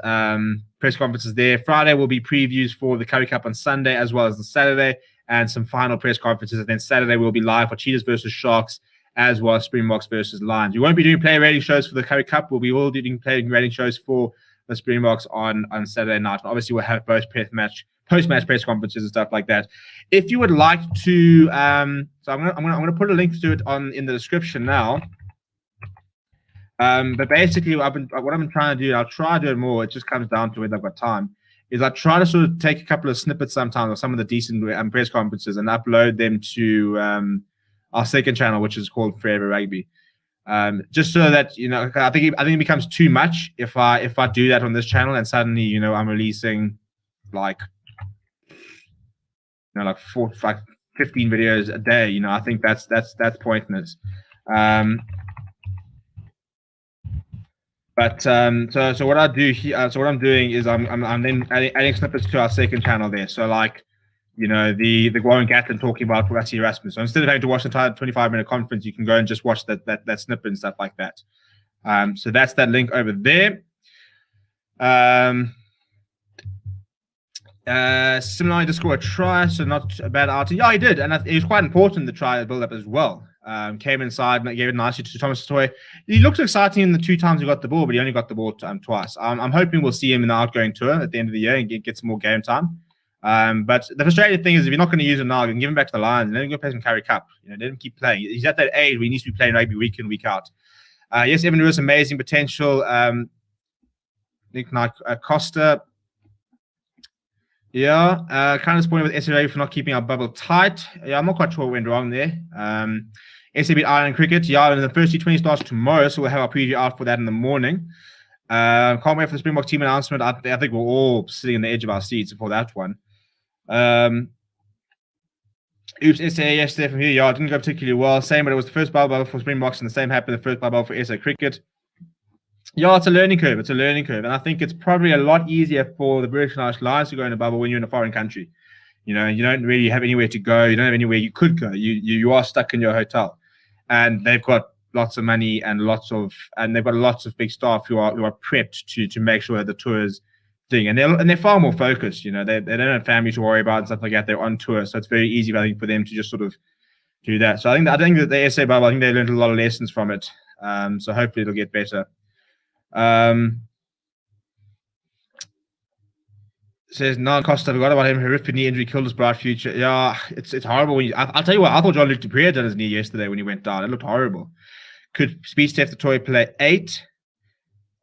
press conferences there. Friday will be previews for the Curry Cup on Sunday, as well as the Saturday, and some final press conferences. And then Saturday we'll be live for Cheetahs versus Sharks, as well as Springboks versus Lions. We won't be doing player rating shows for the Curry Cup. We'll be all doing player rating shows for the Springboks on Saturday night. And obviously we'll have both post-match press conferences and stuff like that. If you would like to, so I'm gonna put a link to it in the description now. But basically, what I've been trying to do, I'll try to do it more. It just comes down to whether I've got time. Is I try to sort of take a couple of snippets sometimes of some of the decent press conferences and upload them to our second channel, which is called Forever Rugby. Just so that I think it becomes too much if I do that on this channel and suddenly I'm releasing like 15 videos a day. I think that's pointless. But so what I do here, so what I'm doing is I'm then adding snippets to our second channel there. So like, the Warren Gatlin talking about Rassie Erasmus. So instead of having to watch the entire 25-minute conference, you can go and just watch that snippet and stuff like that. So that's that link over there. Similarly, to score a try, so not a bad outing. Yeah, he did, and it was quite important, the try build up as well. Came inside and gave it nicely to Thomas Toy. He looked exciting in the 2 times he got the ball, but he only got the ball twice. I'm hoping we'll see him in the outgoing tour at the end of the year and get some more game time. But the frustrating thing is, if you're not going to use him now, you can give him back to the Lions and let him go play some Curry Cup. Let him keep playing. He's at that age where he needs to be playing rugby week in, week out. Yes, Evan Lewis, amazing potential. Nick Costa. Yeah, kind of disappointed with SRA for not keeping our bubble tight. Yeah, I'm not quite sure what went wrong there. SA beat Ireland cricket. Yeah, and the first T20 starts tomorrow, so we'll have our preview out for that in the morning. Can't wait for the Springbok team announcement. I think we're all sitting on the edge of our seats for that one. Oops, SA yesterday from here. Yeah, it didn't go particularly well. Same, but it was the first bubble for Springboks, and the same happened the first bubble for SA cricket. Yeah, it's a learning curve. And I think it's probably a lot easier for the British and Irish Lions to go in a bubble when you're in a foreign country. You don't really have anywhere to go. You don't have anywhere you could go. You are stuck in your hotel, and they've got lots of money and they've got lots of big staff who are prepped to make sure that the tour is doing, and they're far more focused. They don't have family to worry about and stuff like that. They're on tour, so it's very easy, I think, for them to just sort of do that. So I think that the SA bubble, I think they learned a lot of lessons from it. So hopefully it'll get better. Says Costa, forgot about him. Horrific knee injury killed his bright future. Yeah, it's horrible. I'll tell you what, I thought Jean-Luc Dupree had done his knee yesterday when he went down. It looked horrible. Could Speed Steph the Toy play 8?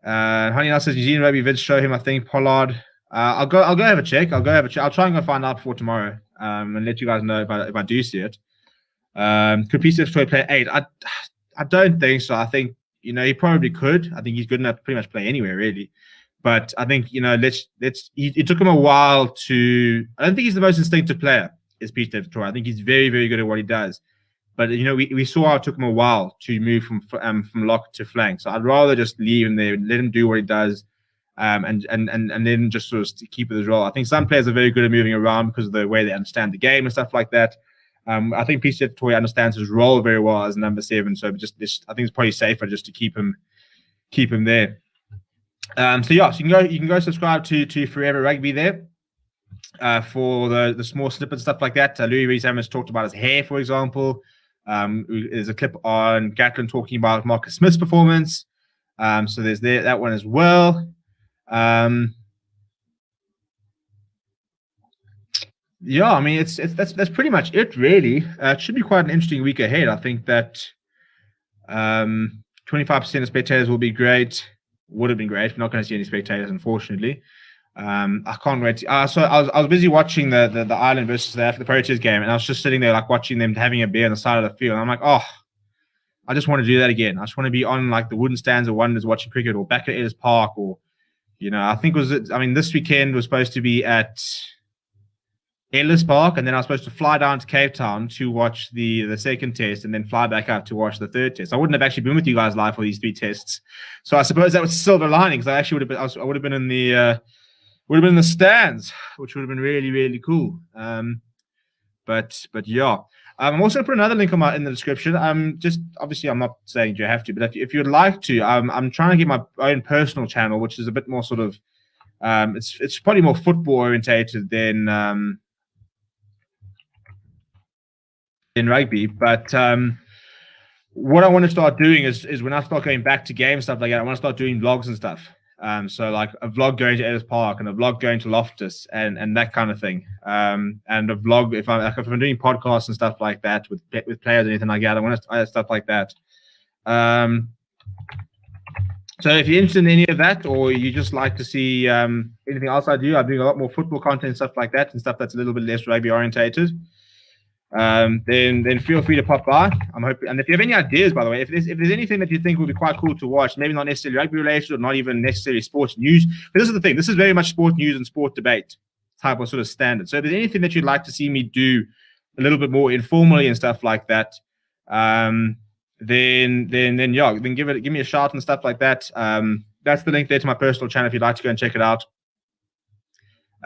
Honey now says New Zealand rugby vids show him, I think, Pollard. I'll go have a check. I'll try and go find out before tomorrow. And let you guys know if I do see it. Could Speed Steph the Toy play 8? I don't think so. I think he probably could. I think he's good enough to pretty much play anywhere, really. But I think it took him a while to. I don't think he's the most instinctive player, is Peter Toy. I think he's very, very good at what he does. But we saw how it took him a while to move from lock to flank. So I'd rather just leave him there, let him do what he does, and then just sort of keep with his role. I think some players are very good at moving around because of the way they understand the game and stuff like that. I think Peter Toy understands his role very well as number 7. So I think it's probably safer just to keep him there. So you can go subscribe to Forever Rugby there for the small snippets, stuff like that. Louis Rees-Hammers talked about his hair, for example. There's a clip on Gatlin talking about Marcus Smith's performance. So there's that one as well. Yeah, I mean, that's pretty much it, really. It should be quite an interesting week ahead. I think that 25% of spectators will be great. Would have been great. We're not going to see any spectators, unfortunately. I can't wait. So I was busy watching the Ireland versus the Proteas game, and I was just sitting there like watching them having a beer on the side of the field. And I'm like, oh, I just want to do that again. I just want to be on like the wooden stands of Wonders watching cricket, or back at Ellis Park, or I think this weekend was supposed to be at Ellis Park, and then I was supposed to fly down to Cape Town to watch the second test, and then fly back up to watch the third test. I wouldn't have actually been with you guys live for these 3 tests, so I suppose that was silver lining, because I actually I would have been in the stands, which would have been really, really cool. But yeah. I'm also going to put another link in the description. Just obviously, I'm not saying you have to, but if you'd like to, I'm trying to get my own personal channel, which is a bit more sort of, it's probably more football orientated than in rugby. But what I want to start doing is when I start going back to games, stuff like that, I want to start doing vlogs and stuff. So like a vlog going to Ellis Park, and a vlog going to Loftus, and that kind of thing. And a vlog if I'm doing podcasts and stuff like that with players or anything like that. I want to stuff like that. So if you're interested in any of that, or you just like to see anything else I do, I'm doing a lot more football content and stuff like that, and stuff that's a little bit less rugby orientated. Then feel free to pop by. I'm hoping, and if you have any ideas, by the way, if there's anything that you think would be quite cool to watch, maybe not necessarily rugby related, or not even necessarily sports news, but this is the thing. This is very much sport news and sport debate type of sort of standard. So if there's anything that you'd like to see me do a little bit more informally and stuff like that, then give me a shout and stuff like that. That's the link there to my personal channel if you'd like to go and check it out.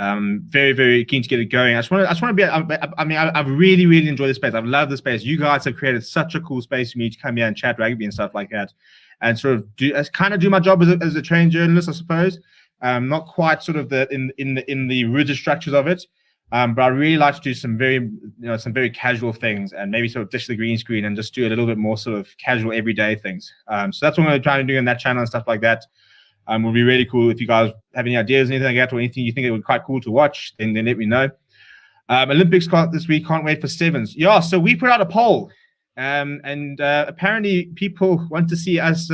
Very, very keen to get it going. I just want to be. I've really, really enjoyed this space. I've loved this space. You guys have created such a cool space for me to come here and chat rugby and stuff like that, and sort of do my job as a trained journalist, I suppose. Not quite sort of in the rigid structures of it, but I really like to do some very casual things, and maybe sort of dish the green screen and just do a little bit more sort of casual everyday things. So that's what I'm going to try and do on that channel and stuff like that. Would be really cool if you guys have any ideas, anything like that, or anything you think it would be quite cool to watch, then let me know. Olympics this week, can't wait for sevens. Yeah, so we put out a poll, and apparently people want to see us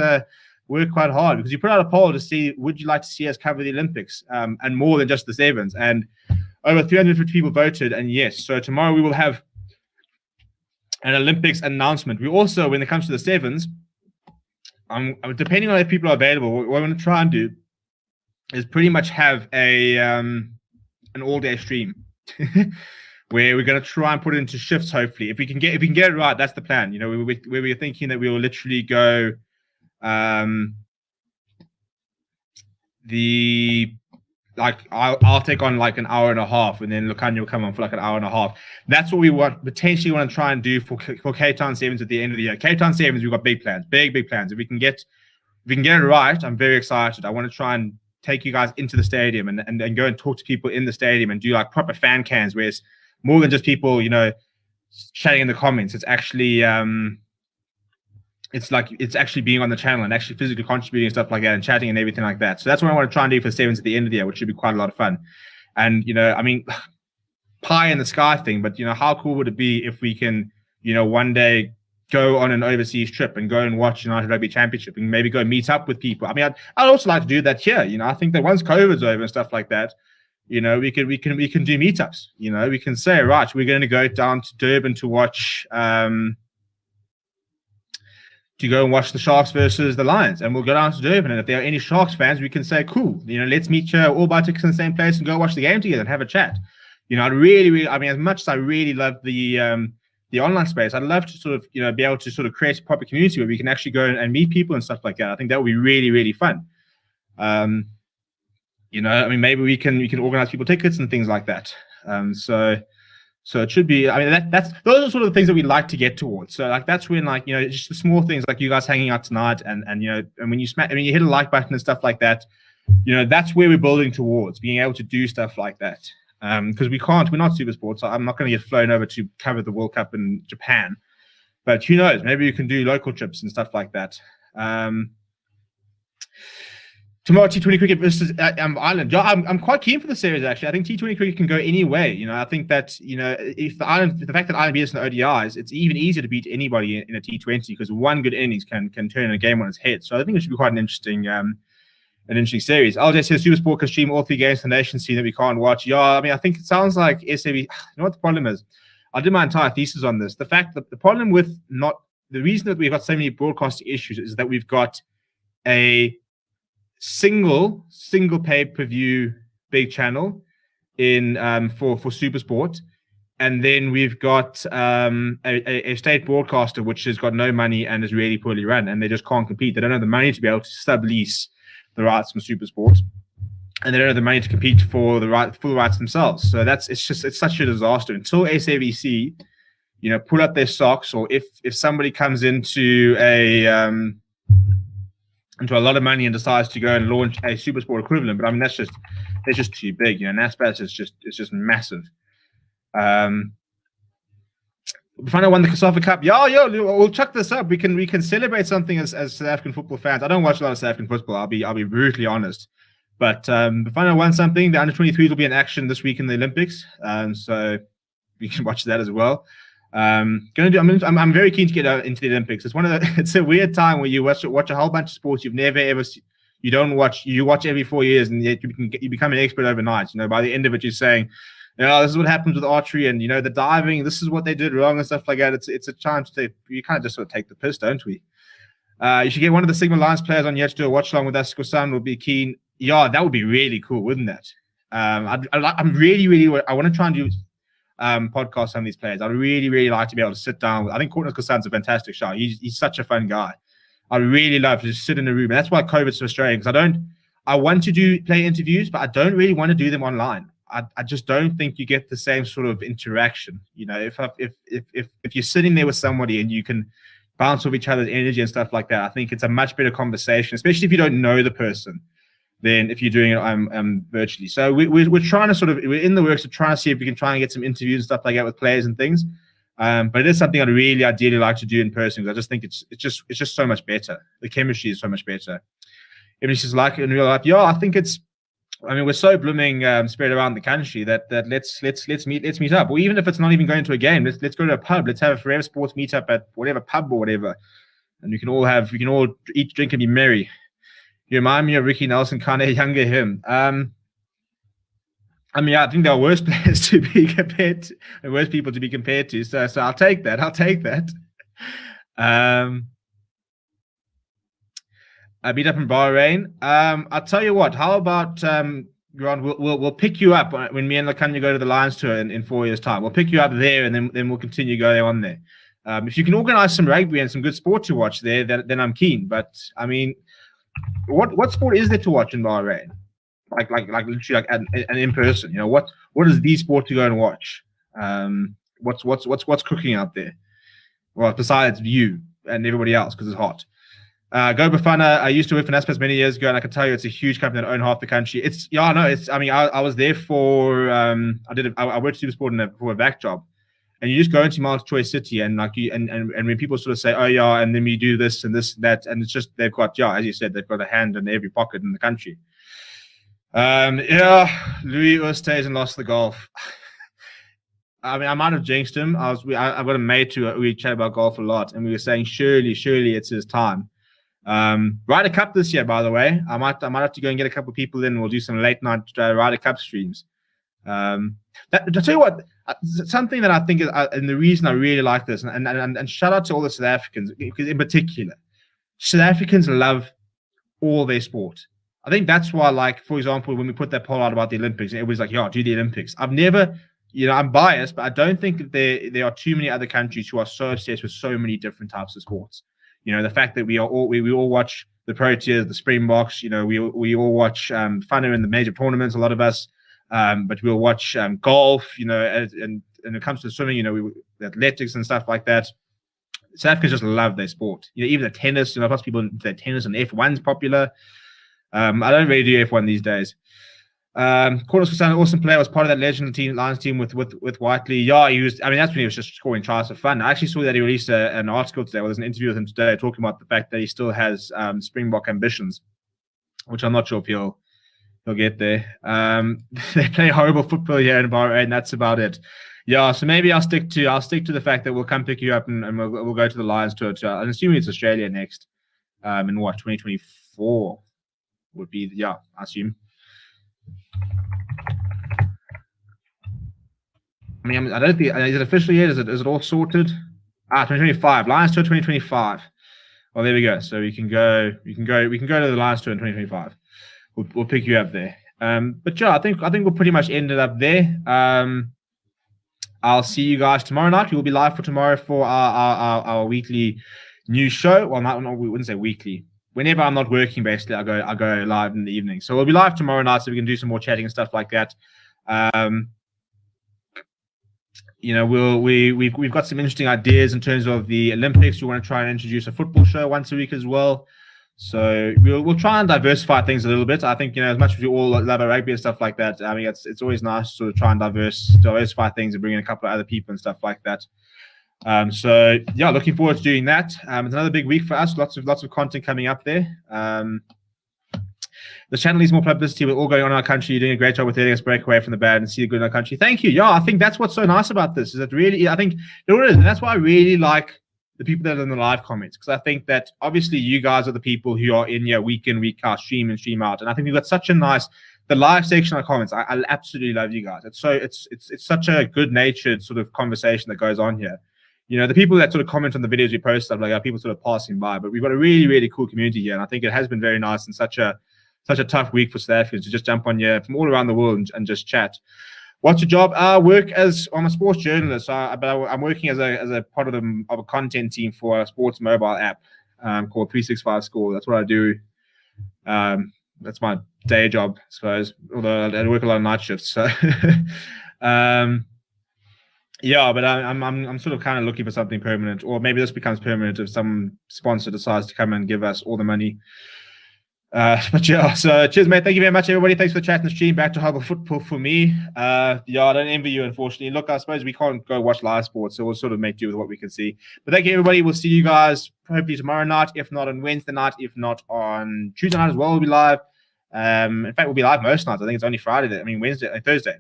work quite hard, because you put out a poll to see, would you like to see us cover the Olympics, and more than just the sevens, and over 350 people voted, and yes. So tomorrow we will have an Olympics announcement. We also, when it comes to the sevens, depending on if people are available, what I'm going to try and do is pretty much have an all-day stream where we're going to try and put it into shifts. Hopefully, if we can get it right, that's the plan. We're thinking that we will literally go I'll take on like an hour and a half, and then Lukanya will come on for like an hour and a half. That's what we potentially want to try and do for Cape Town Sevens at the end of the year. Cape Town Sevens, we've got big plans, big plans. If we can get it right, I'm very excited. I want to try and take you guys into the stadium and go and talk to people in the stadium and do like proper fan cans, where it's more than just people, chatting in the comments. It's actually it's actually being on the channel and actually physically contributing and stuff like that, and chatting and everything like that. So that's what I want to try and do for sevens at the end of the year, which should be quite a lot of fun. And pie in the sky thing, but how cool would it be if we can one day go on an overseas trip and go and watch United Rugby Championship, and maybe go meet up with people. I'd also like to do that here. I think that once COVID's over and stuff like that, we can do meetups. We can say, right, we're going to go down to Durban to watch the Sharks versus the Lions, and we'll go down to Durban. And if there are any Sharks fans, we can say, cool, let's meet you, all buy tickets in the same place and go watch the game together and have a chat. I'd really, as much as I really love the online space, I'd love to sort of, be able to sort of create a proper community where we can actually go and meet people and stuff like that. I think that would be really, really fun. Maybe we can organize people tickets and things like that. So it should be. Those are sort of the things that we like to get towards. So that's when just the small things like you guys hanging out tonight, and when you hit a like button and stuff like that, that's where we're building towards, being able to do stuff like that. Because we're not super sports. So I'm not going to get flown over to cover the World Cup in Japan, but who knows? Maybe you can do local trips and stuff like that. Tomorrow, T20 cricket versus Ireland. Yeah, I'm quite keen for the series, actually. I think T20 cricket can go any way. I think that, if the fact that Ireland beat us in the ODIs, it's even easier to beat anybody in a T20 because one good innings can turn a game on its head. So I think it should be quite an interesting series. LJ says Supersport can stream all 3 games to the nation scene that we can't watch. Yeah, I mean, I think it sounds like SAB. You know what the problem is? I did my entire thesis on this. The fact that the problem with the reason that we've got so many broadcasting issues is that we've got a single pay-per-view big channel in for Supersport, and then we've got a state broadcaster which has got no money and is really poorly run, and they just can't compete. They don't have the money to be able to sublease the rights from Supersport, and they don't have the money to compete for the rights themselves. So it's such a disaster until SABC, pull up their socks, or if somebody comes into a lot of money and decides to go and launch a Supersport equivalent. But I mean, that's just too big. NASPAS is just massive. Bafana won the Kasafa Cup. We'll chuck this up. We can celebrate something as South African football fans. I don't watch a lot of South African football. I'll be brutally honest. But Bafana won something. The under-23s will be in action this week in the Olympics. So we can watch that as well. I'm very keen to get into the Olympics. It's a weird time where you watch a whole bunch of sports you've never ever you don't watch. You watch every 4 years, and yet you become an expert overnight. By the end of it, you're saying, this is what happens with archery, and the diving. This is what they did wrong and stuff like that. It's a chance to you kind of just sort of take the piss, don't we? You should get one of the Sigma Lions players on yet to do a watch along with us. Kosan will be keen. Yeah, that would be really cool, wouldn't that? I'm really I want to try and do podcast some of these players. I'd really like to be able to sit down. I think Courtney Kosan's a fantastic shot. He's such a fun guy. I really love to just sit in a room, and that's why COVID's so frustrating, because I want to do play interviews, but I don't really want to do them online. I just don't think you get the same sort of interaction. If you're sitting there with somebody and you can bounce off each other's energy and stuff like that, I think it's a much better conversation, especially if you don't know the person, than if you're doing it virtually. So we're trying to we're in the works of trying to see if we can try and get some interviews and stuff like that with players and things. But it is something I'd really ideally like to do in person, because I just think it's just so much better. The chemistry is so much better. If it's just like in real life, I think we're so blooming spread around the country that let's meet up. Or even if it's not even going to a game, let's go to a pub. Let's have a Forever Sports meetup at whatever pub or whatever, and we can all eat, drink, and be merry. You remind me of Ricky Nelson, kind of younger him. I think there are worse players to be compared to, and worse people to be compared to. So I'll take that. I beat up in Bahrain. I'll tell you what. How about Grant? We'll pick you up when me and Lakanya go to the Lions tour in 4 years' time. We'll pick you up there, and then we'll continue going on there. If you can organise some rugby and some good sport to watch there, then I'm keen. But I mean, what sport is there to watch in Bahrain? Like literally an in person. What is the sport to go and watch? What's cooking out there? Well, besides you and everybody else, because it's hot. Go Bafana. I used to work for NASPAS many years ago, and I can tell you it's a huge company that own half the country. I was there for I worked Supersport for a back job, and you just go into multi-choice city, and and when people sort of say, oh yeah, and then we do this and this and that, and it's just they've got, as you said, they've got a hand in every pocket in the country. Louis Oosthuizen lost the golf. I mean, I might have jinxed him. I've got a mate who we chat about golf a lot, and we were saying surely it's his time. Ryder Cup this year, by the way. I might have to go and get a couple of people in, and we'll do some late night Ryder Cup streams. I'll tell you what, something that I think is, and the reason I really like this, and shout out to all the South Africans, because in particular, South Africans love all their sport. I think that's why, like, for example, when we put that poll out about the Olympics, everybody's like, do the Olympics. I've never, I'm biased, but I don't think that there are too many other countries who are so obsessed with so many different types of sports. The fact that we all watch the Proteas, the Springboks, we all watch fun in the major tournaments, a lot of us, but we'll watch golf, and when it comes to swimming, the athletics and stuff like that. South Africans just love their sport. Even the tennis, lots of people into tennis, and F1's popular. I don't really do F1 these days. Corners was an awesome player. Was part of that legend team, Lions team with Whiteley. Yeah, he was. I mean, that's when he was just scoring tries for fun. I actually saw that he released an article today. There's an interview with him today talking about the fact that he still has Springbok ambitions. which I'm not sure if he'll get there. They play horrible football here in Bahrain. That's about it. Yeah, so maybe I'll stick to the fact that we'll come pick you up and we'll go to the Lions tour. I'm assuming it's Australia next. In what 2024 would be? Yeah, I assume. I mean, I don't think is it officially yet? Is it all sorted? 2025 Lions tour 2025. Well, there we go. So we can go to the Lions tour in 2025. We'll pick you up there. But yeah, I think we'll pretty much end it up there. I'll see you guys tomorrow night. We will be live for tomorrow for our weekly news show. Well, we wouldn't say weekly. Whenever I'm not working, basically, I go live in the evening. So we'll be live tomorrow night, so we can do some more chatting and stuff like that. We've got some interesting ideas in terms of the Olympics. We want to try and introduce a football show once a week as well. So we'll try and diversify things a little bit. I think, as much as we all love our rugby and stuff like that, I mean, it's always nice to sort of try and diversify things and bring in a couple of other people and stuff like that. So yeah, looking forward to doing that. It's another big week for us. Lots of content coming up there. The channel needs more publicity with all going on in our country. You're doing a great job with letting us break away from the bad and see the good in our country. Thank you. Yeah, I think that's what's so nice about this, is that really, I think, it is, and that's why I really like the people that are in the live comments, because I think that obviously you guys are the people who are in here week in, week out, stream in, stream out, and I think we've got such a nice, the live section of comments. I absolutely love you guys. It's such a good natured sort of conversation that goes on here. The people that sort of comment on the videos we post, stuff like that, people sort of passing by, but we've got a really, really cool community here, and I think it has been very nice and such a tough week for South Africans to just jump on here from all around the world and just chat. What's your job? I work I'm a sports journalist, but I'm working as a part of a content team for a sports mobile app called 365 Score. That's what I do. That's my day job, I suppose. Although I work a lot of night shifts, so yeah. But I'm sort of kind of looking for something permanent, or maybe this becomes permanent if some sponsor decides to come and give us all the money. But yeah, so cheers, mate. Thank you very much, everybody. Thanks for the chat and the stream. Back to horrible football for me. Yeah, I don't envy you, unfortunately. Look, I suppose we can't go watch live sports, so we'll sort of make do with what we can see. But thank you, everybody. We'll see you guys hopefully tomorrow night, if not on Wednesday night, if not on Tuesday night as well. We'll be live. In fact, we'll be live most nights. I think it's only Friday. Wednesday, Thursday.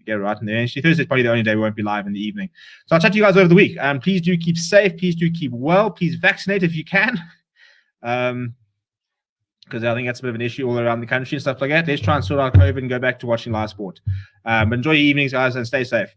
Yeah, right. And then actually Thursday is probably the only day we won't be live in the evening. So I'll chat to you guys over the week. Please do keep safe. Please do keep well. Please vaccinate if you can. Because I think that's a bit of an issue all around the country and stuff like that. Let's try and sort out COVID and go back to watching live sport. But enjoy your evenings, guys, and stay safe.